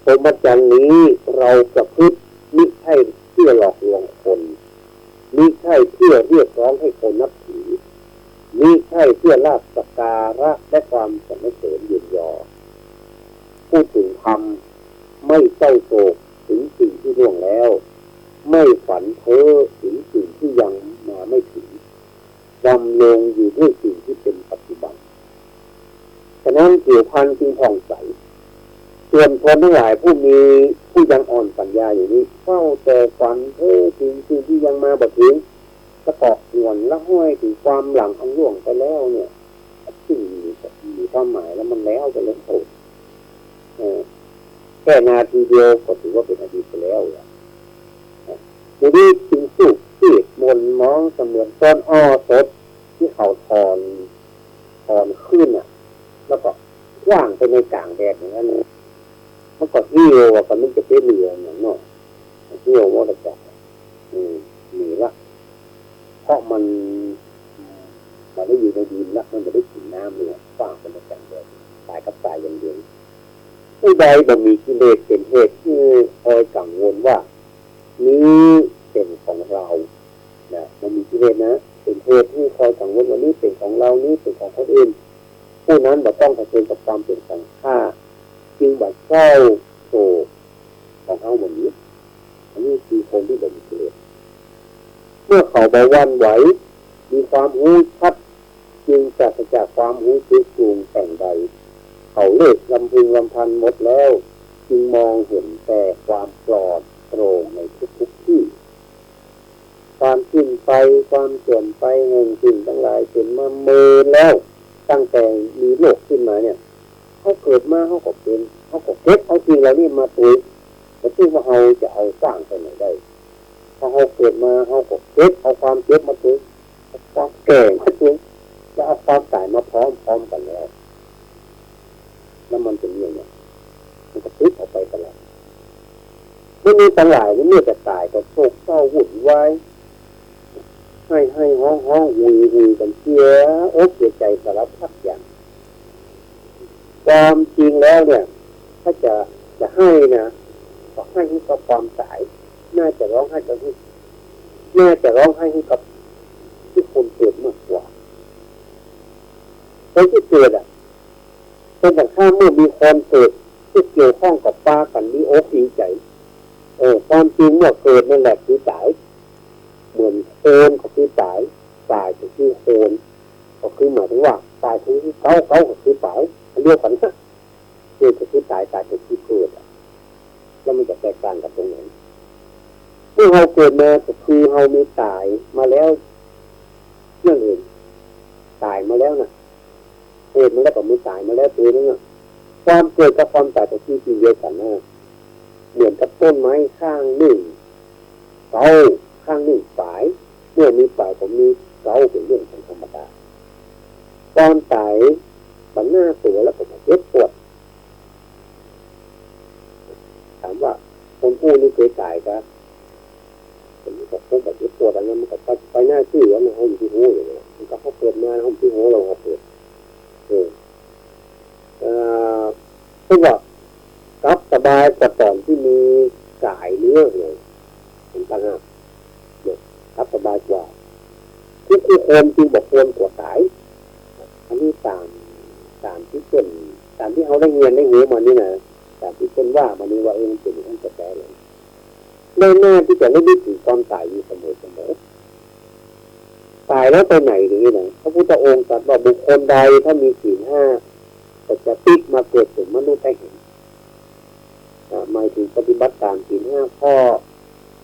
Speaker 8: พรหมจรรย์นี้เราประพฤติมิใช่เพื่อหลอกลวงคนมิใช่เพื่อเรียกร้องให้คนนับถือมิใช่เพื่อลาภสักการะและความสรรเสริญเยินยอพูดถึงธรรมไม่เศร้าโศกถึงสิ่งที่ล่วงแล้วไม่ฝันเพ้อถึงสิ่งที่ยังมาไม่ถึงดำลงอยู่ด้วยสิ่งที่เป็นปัจจุบันฉะนั้นผิวพรรณจึงผ่องใสส่วนคนทั้งหลายผู้ยังอ่อนปัญญาอย่างนี้เฝ้าแต่ฝันเพ้อถึงสิ่งที่ยังมาบ่ถึงก็ตอกหวนละห้อยถึงความหลังอันล่วงไปแล้วเนี่ยซึ่งมีความหมายแล้วมันแล้วไปแล้วโทษแค่นาทีเดียวก็ถือว่าเป็นอดีตไปแล้วทีนี้จึงสุขที่มนมองเสมือนต้นอ้อสดที่เขาถอนขึ้นแล้วก็ว่างไปในกลางแดดอย่างนั้นมันก็เหี่ยวว่ามันจะเป็นเหลืองอย่างนั้นเหี่ยวว่าจะจับหนีละเพราะมันได้อยู่ในดินละมันจะได้กินน้ำเลยว่างไปในกลางแดดตายกับตายอย่างเดียวผู้ใดบ่มีกิเลสเป็นเหตุที่คอยกังวลว่านี้เป็นของเรามันมีกิเลสนะเป็นเหตุที่คอยกังวลว่านี้เป็นของเรานี้เป็นของคนอื่นผู้นั้นบ่ต้องเผชิญกับความเป็นสังขารจึงบ่เศร้าโศกของเขาหมดนี้อันนี้คือคนที่บ่มีกิเลสเมื่อเขาบ่หวั่นไหวมีความรู้ชัดจึงปราศจากความรู้สึกปรุงแต่งใดเขาเลิกลำพึงลำพันหมดแล้วจึงมองเห็นแต่ความปลอดโปร่งในทุกที่ความขึ้นไปความเสื่อมไปแห่งสิ่งทั้งหลายเป็นมาเมินแล้วตั้งแต่มีโลกขึ้นมาเนี่ยเขาเกิดมาเขาก็เป็นเขาก็เก็บเอาจริงแล้วนี่มาตุยแต่ที่ว่าเขาจะเอาสร้างไปไหนได้พอเขาเกิดมาเขาก็เก็บเอาความเจ็บมาตุยความแก่มาตุยจะเอาความตายมาพร้อมกันแล้วมันเป็นอย่างนี้มันก็พลิกออกไปตลอดไม่มีทั้งหลายนี่เมื่อจะตายก็โศกเศร้าวุ่นวายให้ห้องหุยกันเสียอกเสียใจสารพัดอย่างความจริงแล้วเนี่ยถ้าจะให้นะก็ให้กับความตายน่าจะร้องให้กับที่ น่าจะร้องไห้ให้กับที่คนเกิดมากกว่าคนที่เกิดคนต่างข้ามเมื่อมีคนเกิดที่เกี่ยวข้องกับป้ากันนี้อกดีใจความจริงเมื่อเกิดนั่นแหละคือตายเหมือนโคนก็คือตายก็คือโคนก็คือหมายถึงว่าตายคือเก้าก็คือตายเรียกกันนะเกิดก็คือตายก็คือเกิดแล้วมันจะแตกต่างกับตรงไหนเมื่อเราเกิดมาก็คือเรามีตายมาแล้วนั่นเองตายมาแล้วนะเกิดมาแล้วก็มีตายมาแล้วตัวนั้นความเกิดกับความตายก็คือสิ่งเดียวกันนะเหมือนกับต้นไม้ข้างหนึ่งเก้าข้างหนึ่งฝายเมื่อมีฝายผมมีเก้าเป็นเรื่องของธรรมดาความตายบันหน้าตัวแล้วก็เจ็บปวดถามว่าคนผู้นี้เคยตายกันผมก็พบกับเจ็บปวดอะไรมันก็ไปหน้าที่แล้วมันเขาอยู่ที่หูอย่างเงี้ยมันก็เขาเปิดมาเขาที่หูเราเขาเปิดซึ่งว่ารับสบายกว่าตอนที่มีกายเนื้อเลยเป็นต่างหากเนี่ยรับสบายกว่าทุกคนจริงบอกควรกว่าตายอันนี้ตามที่เป็นตามที่เขาได้เรียนได้หูมานี่นะตามที่เป็นว่ามันนี่ว่ามันเป็นท่านจะแปลเลยในหน้าที่จะไม่ได้ถึงความตายอยู่เสมอตายแล้วไปไหนอย่างนี้นะพระพุทธองค์ตรัสว่าบุคคลใดถ้ามีศีลห้าก็จะติดมาเกิดเป็นมนุษย์ได้เห็นหมายถึงปฏิบัติตามศีลห้าข้อ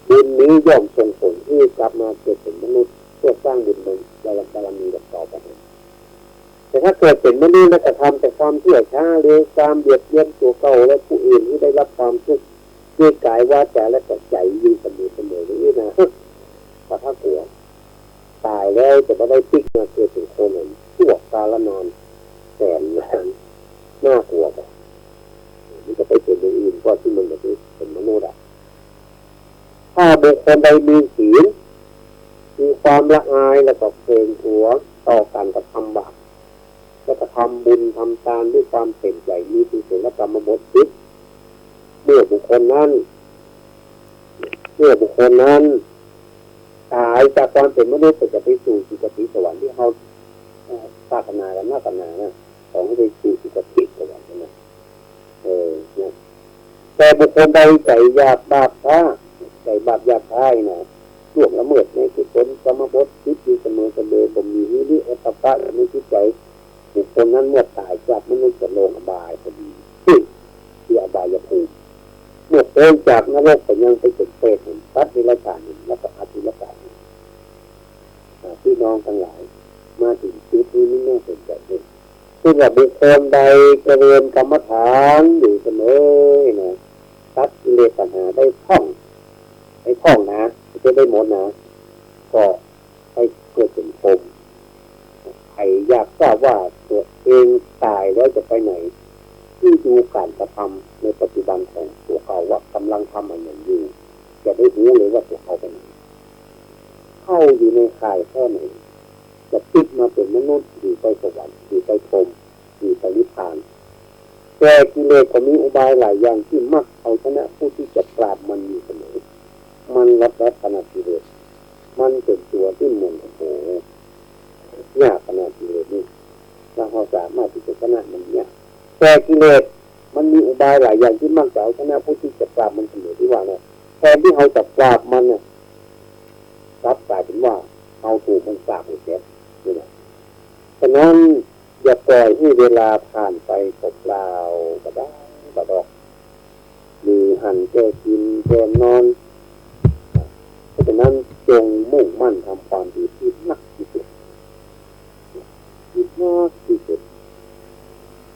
Speaker 8: บุญนี้ย่อมส่งผลที่กลับมาเกิดเป็นมนุษย์เพื่อสร้างบุญบารมีต่อไปแต่ถ้าเกิดเป็นมนุษย์แล้วก็ทำแต่ความเชื่อช้าเลยความเบียดเบียนตัวเก่าและผู้อื่นที่ได้รับความทุกข์ด้วยกายวาจาและใจอยู่เสมออย่างนี้นะพระทักหัวตายแล้วจะไม่ได้ติ๊กมาเกิดเป็นคนหนึ่งชั่วกาลนานแสนนานน่ากลัวกว่านี่จะไปเป็นอย่างอื่นก็ที่มันจะเป็นมนุษย์ถ้าบุคคลใดมีศีลมีความละอายแล้วก็เกรงกลัวต่อการกระทำบาปแล้วก็ทำบุญทำทานด้วยความเต็มใจมีกุศลกรรมบดคิดเมื่อบุคคลนั้นตายจากความเป็นมนุษย์จะไปสู่สุคติสวรรค์ที่เขาปรารถนากันน่าปรารถนานะของไปสู่สุคติสวรรค์นะเนี่ยแต่บุคคลใดใจหยาบบาปช้าใจบาปหยาบช้านะล่วงละเมิดในกุศลกรรมบดคิดอยู่เสมอบ่มีวิริยะตัปปะในจิตใจบุคคลนั้นเมื่อตายจากมนุษย์จะลงอบายพอดีที่อบายภูมิเมื่อพ้นจากนรกก็ยังไปเป็นเปรตสัตว์ในราชาหนึ่งและก็อาทิราชาหนึ่งพี่น้องทั้งหลายมาถึงชีวิตนี้ไม่น่าสนใจเลยซึ่งว่าบุคคลใดเจริญกรรมฐานอยู่เสมอนะตัดกิเลสปัญหาได้ท่องนะจะได้หมดนะก็ให้เกิดเป็นพรหมใครอยากทราบว่าตัวเองตายแล้วจะไปไหนที่ดูการกระทำในปัจจุบันของตัวเขาว่ากำลังทำอะไรอยู่จะได้รู้เลยว่าตัวเขาเป็นเข้าอยู่ในข่ายแค่ไหนจะติดมาเป็นมนุษย์หรือไปสวรรค์หรือไปพรหมหรือไปนิพพานแต่กิเลสก็มีอุบายหลายอย่างที่มักเอาชนะผู้ที่จะปราบมันอยู่เสมอมันรับขนาดกิเลสมันเป็นตัวที่เหมือนโอ้โหยากขนาดกิเลสนี่เราสามารถที่จะชนะมันเนี่ยแต่กิเลสมันมีอุบายหลายอย่างที่มักจะเอาชนะผู้ที่จะปราบมันเสมอที่ว่าเนี่ยแทนที่เขาจะปราบมันเนี่ยรับกลายเป็นว่าเอาถูกมันปราบอีกแล้วนี่แหละฉะนั้นอย่าปล่อยให้เวลาผ่านไปเปล่าๆก็ได้ก็ดอกมีหันแก้กินแก้นอนเพราะฉะนั้นจงมุ่งมั่นทำความดีที่นักที่สุด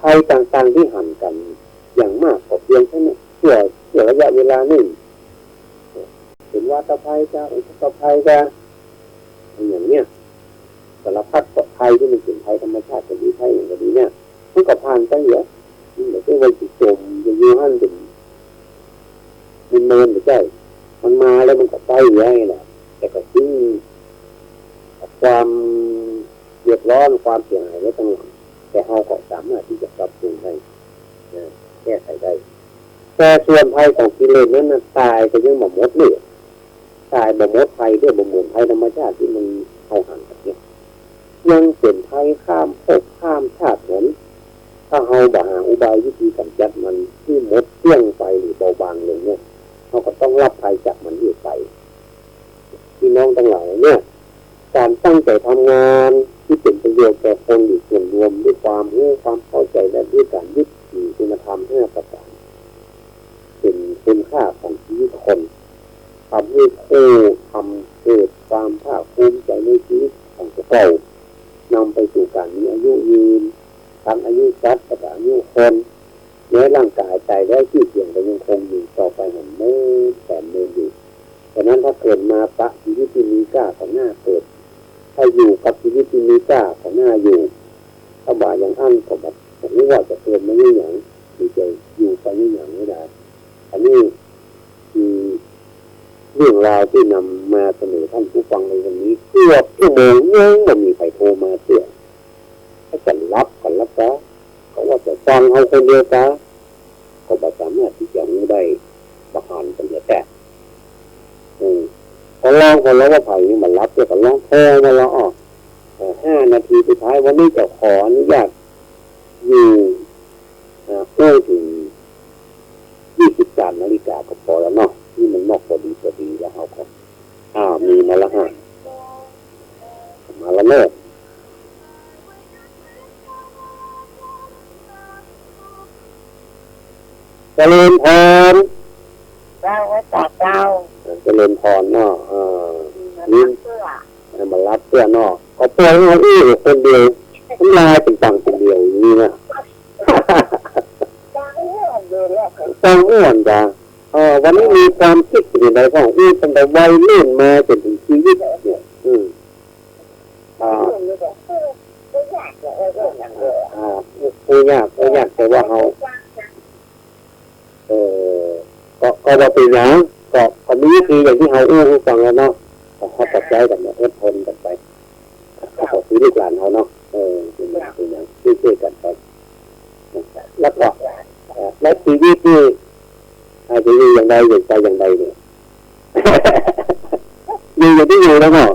Speaker 8: ภัยต่างๆที่หันกันอย่างมากก็เพียงแค่นี้เพื่อระยะเวลาหนึ่งเห็นว่าตะไคร้จะอุทกภัยจะอย่างเนี้ยสารพัดกับภัยที่มันเป็นภัยธรรมชาติกับภัยอย่างนี้เนี่ยมันก็ผ่านไปเยอะไม่ใช่วันจิตจมอย่างยูฮั่นเป็นมันเมินไม่ใช่มันมาแล้วมันก็ไปเยอะไงนะแต่ก็ทิ้งความเดือดร้อนความเสียหายไว้ทั้งหลังแต่เราก็สามารถที่จะปรับปรุงได้แก้ไขได้แต่ส่วนภัยของกิเลสนั้นตายก็ยังบ่หมดเลยตายบ่หมดภ ยด้วยบ่เหมือนภัยธรรมชาติที่มันเอาห่างกันเนี่ยยังเป็นภัยข้ามภพข้ามชาติเหมือนถ้าเฮาบ่หาอุบายวิธีกำจัดมันที่หมดเตี้ยงไปหรือเบาบางลงเนี่ยเราก็ต้องรับภัยจากมันอยู่ไปพี่น้องทั้งหลายเนี่ยการตั้งใจทำงานที่เป็นประโยชน์แก่คนหรือส่วนรวมด้วยความรู้ความเข้าใจและด้วยการยึดถือคุณธรรม5 ประการเป็นคุณค่าของชีวิตคนทำให้ผู้ทำเกิดความภาคภูมิใจในชีวิตของพวกเรานำไปสู่การมีอายุยืนทั้งอายุสัตว์และอายุคนเนื้อร่างกายใจและที่เสี่ยงก็ยังคงอยู่ต่อไปเหมือนเมื่อแต่เมื่ออยู่ฉะนั้นถ้าเกิดมาปะชีวิตที่มีก้าของหน้าเกิดถ้าอยู่กับชีวิตที่มีก้าของหน้าอยู่ถ้าบ่ายังอั้นก็แบบผมว่าจะเกิดไม่ยิ่งหยังดีใจอยู่ไปยิ่งหยังไม่ได้อันนี้คือเรื่องราวที่นำมาเสนอท่านผู้ฟังในวันนี้เกือบชั่วโมงยังไม่มีใครโทรมาเตือนให้กันรับกันรับซะเขาว่าจะฟังเอาคนเดียวซะก็ไม่สามารถที่จะรู้ได้ประหารกันเดียวแต่พอลองคนแล้วว่าไผ่นี่มันรับเดี๋ยวก็ลองโทรมาแล้วออก5 นาทีสุดท้ายวันนี้จะขออนุญาตอยู่เพื่อถึง23 นาฬิกาก็พอแล้วเนาะนี่มันนอกพอดีแล้วเอาครับมีมาแล้วมาแล้วเนอะเจริญพรเราไว้จากเราเจริญพรเนาะนี่มารับเสื้อเนาะก็ปล่อยเอาอี้คนเดียวน้ำลายเป็นตังคนเดียวนี่นะตังอ้วนจ้ะวันนี้มีความคิดอยู่ในของอี้ตั้งแต่วัยรุ่นมาจนถึงชีวิตเนี่ยผู้ยากแต่ว่าเขาก็ว่าเป็นอย่างก็มีวิธีอย่างที่เขาอู้ฟังแล้วเนาะเขาตัดใจกันเนี่ยอดทนกันไปเขาซื้อลูกหลานเขาเนาะเป็นอย่างช่วยกันไปแล้วก็และชีวิตนี่อาจจะอยู่อย่างใดอย่างใจอย่างใดเนี่ยอยู่อย่างที่อยู่แล้วเนาะ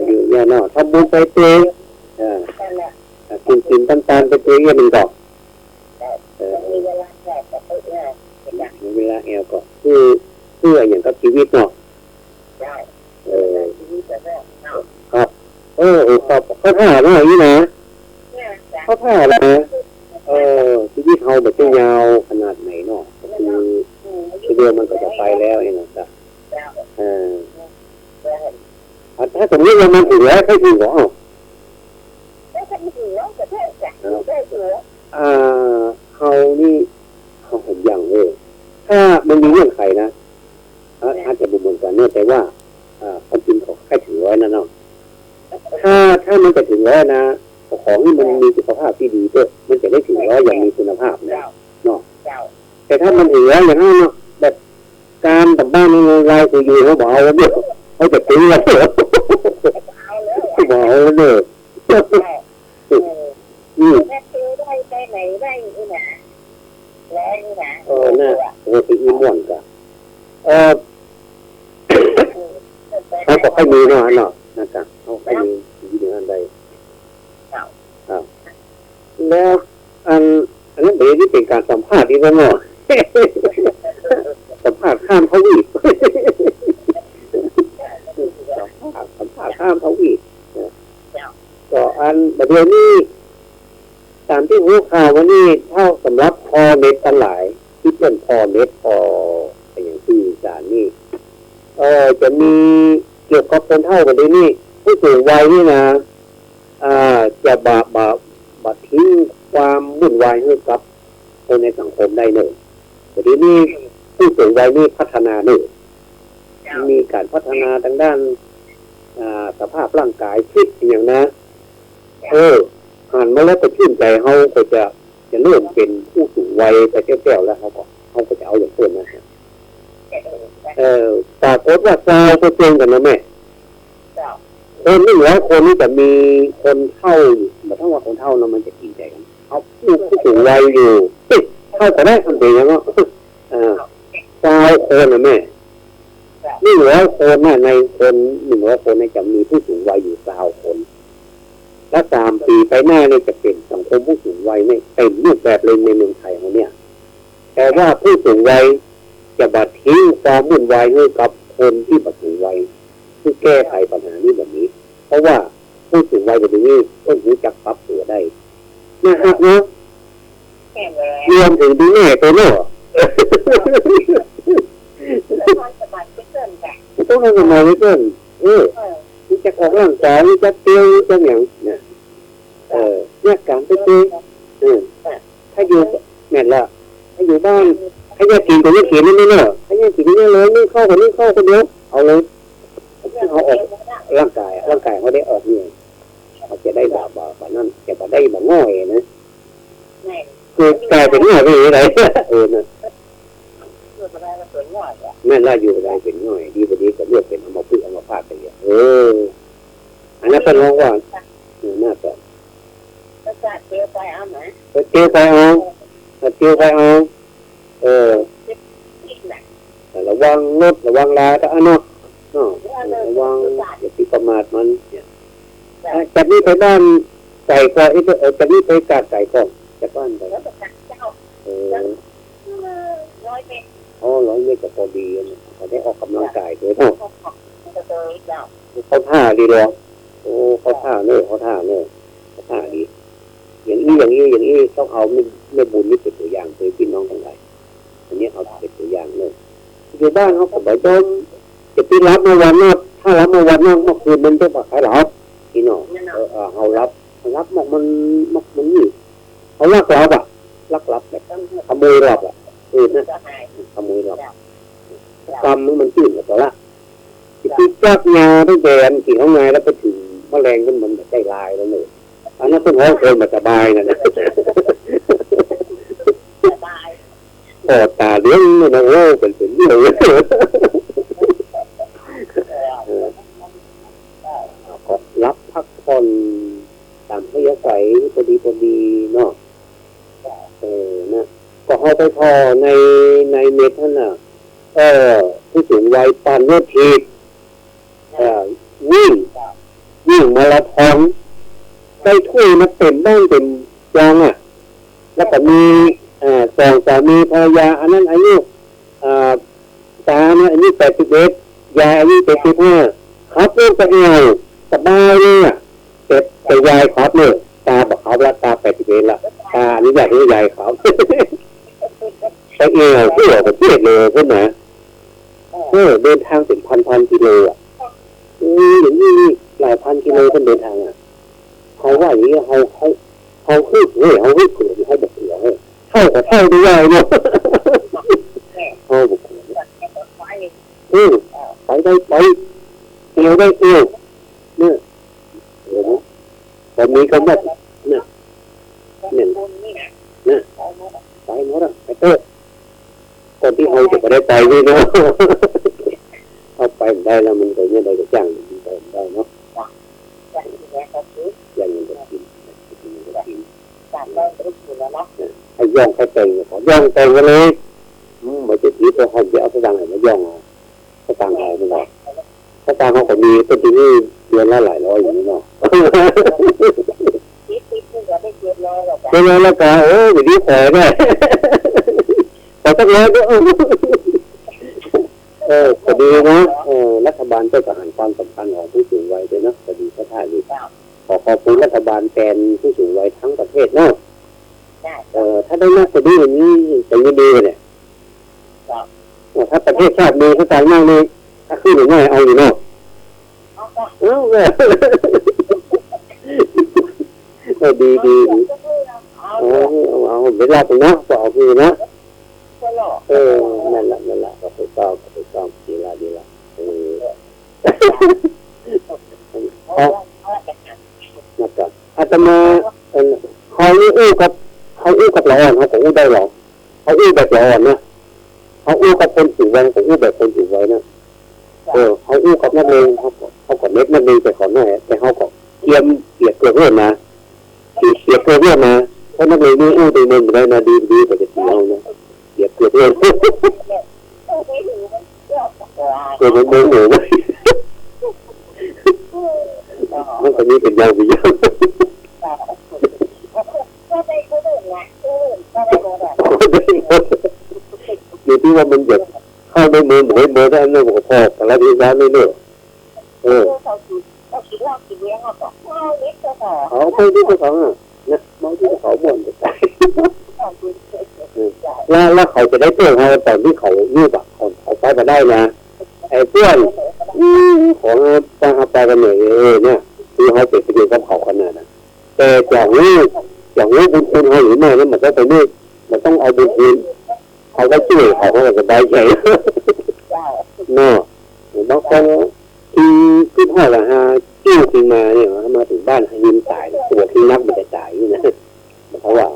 Speaker 8: อยู่เนี่ยเนาะทำบุญไปเตะกินตันไปเตะเงี้ยมันก็มีเวลาแอลก็คือเพื่ออย่างกับชีวิตเนาะครับเขาท่าเนาะนี่นะเขาท่าเลยชีวิตเขาแบบยาวขนาดไหนเนาะคือเดือนมันก็จะไปแล้วเองนะจ๊ะถ้าสมมติว่ามันถึงแล้วให้ถึงหรอเขานี่เขาผมอย่างถ้ามันมีเงื่อนไขนะอาจจะบุเหมือนกันเนี่ยแต่ว่าความจริงเขาแค่ถึงร้อยนะเนาะถ้ามันจะถึงร้อยนะของนี่มันมีสุขภาพที่ดีด้วยมันจะได้ถึงร้อยอย่างมีคุณภาพนะเนาะแต่ถ้ามันถึงร้อยอย่างนั้นเนาะแบบการตัดบ้านในรายตัวอยู่เขาบอกเอาแล้วเนี่ยเขาจะถึงแล้วบอกเอาแล้วเนี่ยได้ไหนได้ที่ไหนแล้วนี่นะน่ะโอ้ตีม่วนกันเขาก็ให้มีเนาะนะครับเขาให้มีอย่างนั้นได้แล้วอันนั้นเดี๋ยวนี้เป็นการสัมภาษณ์ดีกว่าเนาะสัมภาษณ์ข้ามทวีปสัมภาษณ์ข้ามทวีปก็อันประเดี๋ยวนี้ตามที่รู้ข่าววันนี้เท่าสำหรับพอเม็ดทั้งหลายที่เป็นพอเม็ดพออย่างที่สารนี่จะมีเกี่ยวกับคนเท่ากันด้วยนี่ผู้สูงวัยนี่นะจะบาทิ้งความวุ่นวายให้กับคนในสังคมได้หนึ่งแต่ทีนี้ผู้สูงวัยนี่พัฒนาหนึ่งมีการพัฒนาทางด้านสภาพร่างกายคิดอย่างนะอ่านมาแล้วก็ชื่นใจเขาก็จะเริ่มเป็นผู้สูงวัยไปแก้วแล้วเขาก็จะเอาอย่างเพื่อนนะปรากฏว่าซาวก็เจงกันนะแม่คนนี่แล้วคนนี้จะมีคนเท่าแต่ถ้าว่าคนเท่าเรามันจะกินใจกันเอาผู้สูงวัยอยู่เท่าก็ได้ทำเองแล้วซาวคนนะแม่นี่เหลือ 100 คนน่ะในคน100 คนจะมีผู้สูงวัยอยู่20 คน และ3 ปีไปหน้าเนี่ยจะเป็นสังคมผู้สูงวัยเนี่ยเต็มรูปแบบเลยในเมืองไทยของเนี่ยแต่ว่าผู้สูงวัยจะบัดทิ้งความวุ่นวายให้กับคนที่บัดสูงวัยที่แก้ไขปัญหานี้แบบนี้เพราะว่าผู้สูงวัยแบบนี้ต้องรู้จักปรับตัวได้นะครับเนาะรวมถึงดูแม่ตัวเนาะต้องสบายไม่เกินที่จะออกร่างกายจะเตี้ยวจะอย่างเนี่ยเนี่ยการไปเตี้ยวถ้าอยู่แม่นละถ้าอยู่บ้านถ้าอยากกินก็ยังกินนี่เนาะถ้าอยากกินนี่เลยนึ่งข้าวก็นึ่งข้าวคนเดียวเอาเลยเอาออกร่างกายเขาได้ออกเนี่ยเขาจะได้บ่านั่นจะได้บ่ง่อยนะคือกลายเป็นง่อยไปอะไรนะแม่ล่าอยู่ได้เป็นง่อยดีพอดีก็เลือกเป็นเอามาพึ่งเอามาพาดไปอย่างอันนั้นเป็นร้องว่าน่าจะเตี้ยวไปเอาระวังรถระวังลาตะเนาะระวังอย่าไปประมาทมันจากนี้ไปบ้านไก่ก็จากนี้ไปกาดไก่ก็จากบ้านไป100 เมตรก็พอดีเขาได้ออกกำลังกายด้วยเนาะเขาท่าดีเลยเขาท่าดีอย่างนี้ต้องเอาไม่บุญนี่เป็นตัวอย่างเลยพี่น้องทั้งหลายอันนี้เอาเป็นตัวอย่างเลยอยู่บ้านเขาก็บอกว่าจะไปรับเมื่อวันนั้นถ้ารับเมื่อวันนั้นเมื่อคืนมันต้องมาขายหรอพี่น้องเขารับมันนี่เขาลักลับแบบขโมยลับนะขโมยลับกรรมมันจืดหมดแล้วที่จับงาตั้งแต่อันกี่เขาไงแล้วไปถึงแมลงมันแบบใจลายแล้วเนี่ยอันนั้นต้องห้องเคยมาสบายนะปอดตาเลี้ยงนะเป็นเรื่องก็รับพักผ่อนตามที่อาศัยพอดีเนาะนะก็เอาไปพอในเน็ตนั่นน่ะผู้สูงวัยปั่นรถทีวิ่งมาราธอนได้ถ้วยมาเต็มบ้านเต็มจองแล้วก็มี2 สามีภรรยาอันนั้นอายุตาเนี่ยอายุ81ยายอายุ75ครับลูกก็เอาสบายเลยแต่ยายครับเนี่ยตาบอกเขาละตา81ละตานี่อยากให้ยายเขาไปเอวที่ออกประเทศเลยใช่ไหมเดินทางเป็นพันกิโลอย่างนี้หลายพันกิโลเป็นเดินทางเขาว่าอย่างนี้เขาขึ้นเขาขึ้นเขื่อนให้แบบเขื่อนเท่าด้วยเนาะเขาบอกไปได้ไปเกี่ยวได้เกี่ยวเนี่ยตอนนี้ก็แบบเนี่ยไปหมดไปเตอคนที่เขาจะไปได้ไปด้วยเนาะเอาไปได้แล้วมันก็เนี่ยได้ก็จ้างมันไปได้เนาะอย่างนี้ก็กินให้ย่องให้เต็งขอย่องเต็งกันเลยไม่จะทีตัวเขาจะเอาสตางค์ไหนมาย่องสตางค์ไหนไม่ได้สตางค์เขาก็มีเป็นที่นี่เดือนละหลายร้อยอย่างนี้เนาะเป็นไงล่ะกะอย่างนี้แผลได้พอสักร้อยก็พอดีนะรัฐบาลก็จะหันความสำคัญของผู้สูงวัยด้วยนะพอดีพระท่านนี่ขอขอบคุณรัฐบาลแทนผู้สูงวัยทั้งประเทศเนาะถ้าได้มากกว่านี้อย่างนี้จะยิ่งดีเลยถ้าประเทศชาติมีเขาใจมากเลยถ้าขึ้นหรือไม่เอาอยู่เนาะดีเอาเวลาตรงนั้นก็เอาคือนะนั่นแหละก็ถูกต้องดีละนะครับอาตมาเขาอู้กับเราเขาก็อู้ได้หรอเขาอู้แบบเรานะเขาอู้กับคนสูงวัยเขาอู้แบบคนสูงวัยนะเขาอู้กับนักเลงเขาก็เล็กนักเลงแต่เขาหน่อยแต่เขาก็เกียกเกลือเพื่อนนะเกียกเกลือเพื่อนนะเพราะนักเลงนี่อู้ดีมันได้นะดีกว่าจะเที่ยวนะเกียกเกลือเพื่อน ตัวมันโมโหไหมมันก็มีเป็นยาวไปยาวอยู่ที่ว่ามันหยดเข้าในมือหรือไม่มือได้นั่นก็พอแต่ละทีร้านไม่เลือกเขาไม่ที่เขานะมองที่เขาบ่นจะตายแล้วเขาจะได้เพื่อนเขาตอนที่เขายืดอ่ะเขาไปมาได้นะไอ้เพื่อนของตั้งไปกันเนี่ยเนี่ยที่เขาเป็นประโยชน์กับเขาขนาดนั้นแต่อย่างนี้บุญคุณเขาหรือไม่เนี่ยมันก็ไปนี่มันต้องเอาบุญคุณเขาได้ช่วยเขาก็สบายใจเนาะบางคนที่พ่อละฮะจิ้วขึ้นมาเนี่ยมาถึงบ้านให้ยืนตายตัวที่นักมันจะตายนี่นะเพราะว่า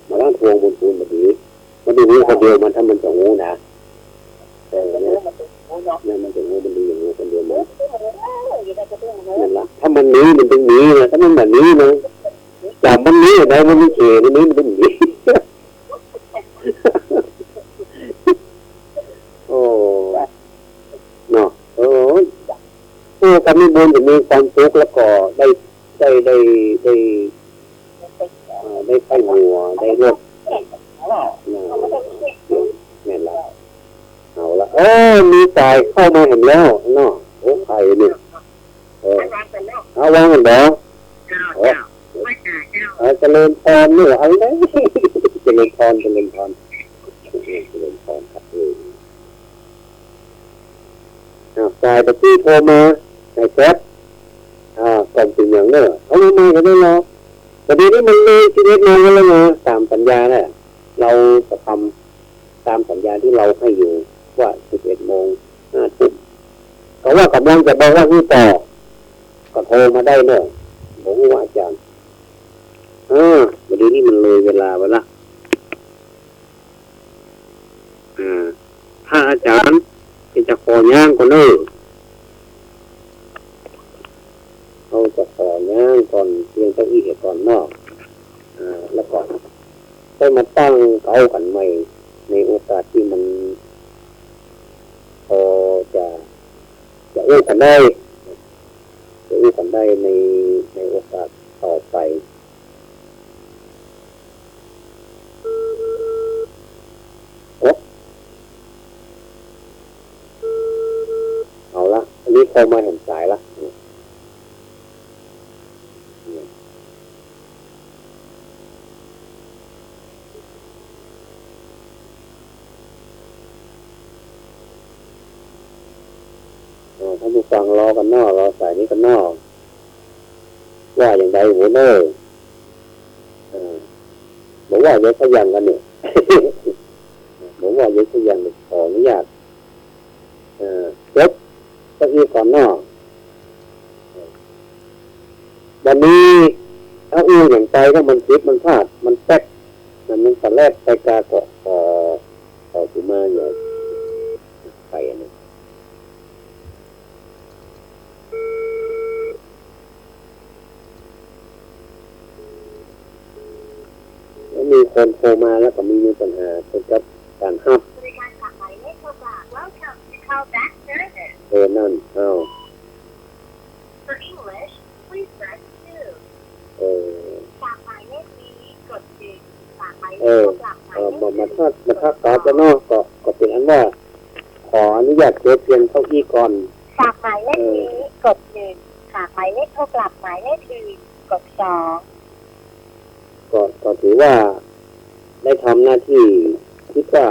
Speaker 8: มาล้างทวงบุญคุณแบบนี้มันดูนี้คนเดียวมันถ้ามันจะงูนะแต่เนี่ยมันจะงูมันดีอย่างงูคนเดียวมันนั่นละถ้ามันนี้มันเป็นนี้นะถ้ามันแบบนี้นะจับมันนี้ได้มันไม่เฉยมันนี้มันเป็นนี้โอ้เนาะการมีบุญจะมีความสุขแล้วก็ได้ไข้หัวได้โรคนี่แหละเอาละมีสายเข้ามาเห็นแล้วเนาะโอ้ใครเนี่ยเอาวางกันแล้วเจริญพรเนี่ยอะไรนะเจริญพรครับสายตะกี้โทรมาในแชทก่อนสิ่งอย่างเนี่ยเขาไม่มากันได้หรอกแต่ทีนี้มันเลยชีวิตมันแล้วนะตามสัญญาเนี่ยเราจะทำตามสัญญาที่เราให้อยู่ว่า11 โมง 5 ทุ่มเขาว่ากำลังจะบอกว่าที่ต่อก็โทรมาได้เนี่ยผมว่าอาจารย์วันนี้มันเลยเวลาไปละถ้าอาจารย์จะขอย่างก่อนเลยเราจะขอย่างก่อนเพียงเก้าอี้ก่อนนอกแล้วก็ได้มาตั้งเอากันใหม่ในโอกาสที่มันพอจะอู้กันได้ในโอกาสต่อไปเอาละอันนี้พอมาเห็นสายละท่านผู้ฟังรอกันนอกรอสายนี้กันนอกว่าอย่างไรหัวเนอบอกว่าเยอะขยันกันเนี่ยบอกว่าเยอะขยันขออนุญาตเก็บเก้าอี้ก่อนนอกวันนี้ถ้าอย่างใจถ้ามันคิดมันพลาดมันแป๊กมันตอนแรกไปกาเกาะต่อถึงมาอยู่ไปอันนี้มีคนโทรมาแล้วก็มีปัญหาเกี่ยวกับการห้ามนั่นมาทักตอบแล้วเนาะก็เป็นอันว่าขออนุญาตเก็บเพียงเท่าที่ก่อน
Speaker 6: ฝากหมายเลขนี้กด 1ฝากหมายเลขโทรกลับหมายเลขอื่นกด 2
Speaker 8: ก็ถือว่าได้ทำหน้าที่คิดว่า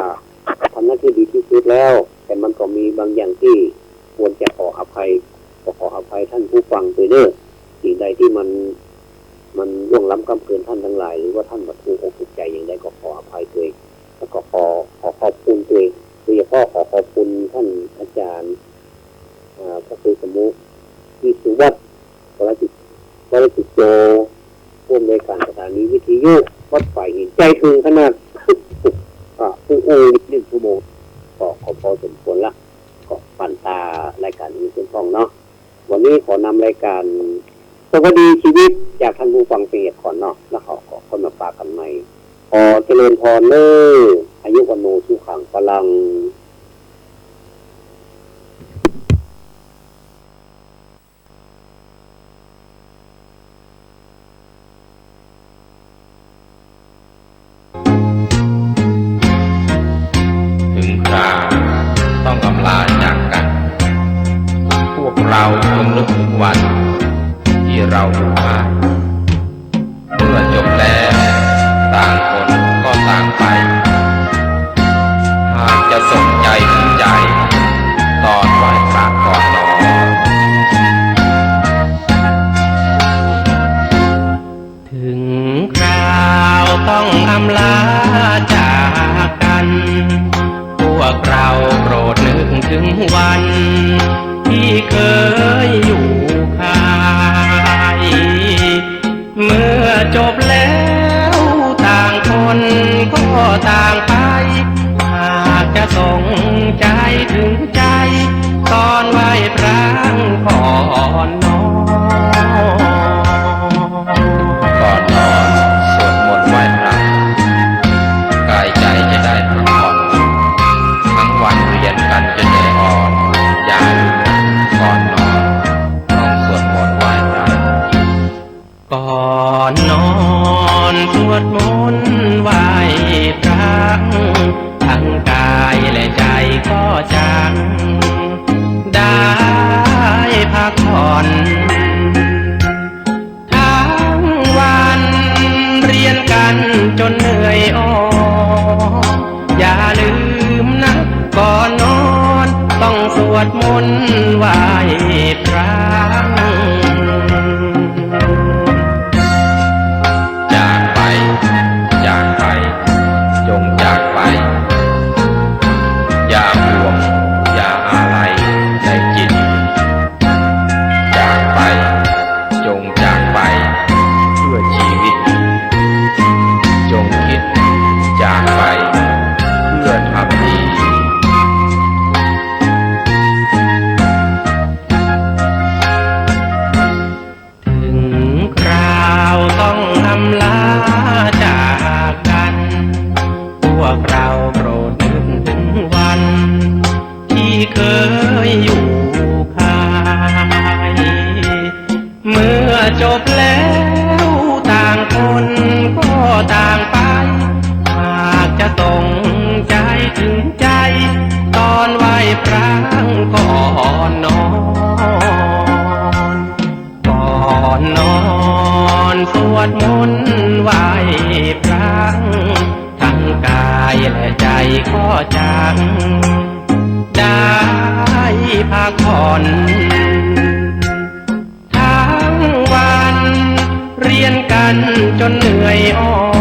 Speaker 8: ทำหน้าที่ดีที่สุดแล้วแต่มันก็มีบางอย่างที่ควรจะขออภัยท่านผู้ฟังด้วยเด้อสิ่งใดที่มันล่วงล้ำกำเกินท่านทั้งหลายหรือว่าท่านมาถูกอกถูกใจอย่างใดก็ขออภัยด้วยแล้วก็ขอขอบคุณด้วยโดยเฉพาะขอขอบคุณท่านอาจารย์พระครูสมุที่สุวัฒน์วรจิตโจผู้อำนวยการสถานีวิทยุวัดฝ่ายหินใจถึงขนาดผู้1 ชั่วโมงก็พอสมควรละก็ปั่นตารายการนี้เป็นช่องเนาะวันนี้ขอนำรายการสวัสดีชีวิตจากท่านผู้ฟังเสียงก่อนเนาะแล้วขอคนมาฝากกันใหม่ขอเจริญพรเลยอายุวันโนสุขังพลัง
Speaker 10: เราจงนึกถึงวันที่เราอยู่บ้านเมื่อจบแล้วต่างคนก็ต่างไปหากจะส่งใจถึงใจตอนไหว้พระก่อนนอนถึงคราวต้องอำลาจากกันพวกเราโปรดนึกถึงวันที่เคยอยู่ค่ายเมื่อจบแล้วต่างคนก็ต่างไปหากจะส่งใจถึงใจตอนไหว้พระก่อนนอนก่อนนอนสวดมนต์ไหว้พระกายใจจะได้พักผ่อนทั้งวันเรียนกันจนเหนื่อยอ่อนอย่าลืมก่อนนอนต้องสวดมนต์ไหว้พระก่อนนอนสวดมนต์ไหว้พระทั้งกายและใจก็จังได้พักผ่อนทั้งวันเรียนกันจนเหนื่อยอ่อนอย่าลืมนะก่อนนอนต้องสวดมนต์ไหว้พระจากไปจากไปจงจากไปอย่าห่วงอย่าอะไรในจิตจากไปจงจากไปเพื่อชีวิตจงคิดจากไปเพื่อทำดีถึงคราวต้องอำลาจากกันพวกเราโปรดนึกถึงวันที่เคยอยู่ค่ายเมื่อจบแล้วต่างคนก็ต่างไปหากจะส่งใจถึงใจตอนไหว้พระก่อนนอนก่อนนอนสวดมนต์ไหว้พระทั้งกายและใจก็จังได้พักผ่อนทั้งวันเรียนกันจนเหนื่อยอ่อน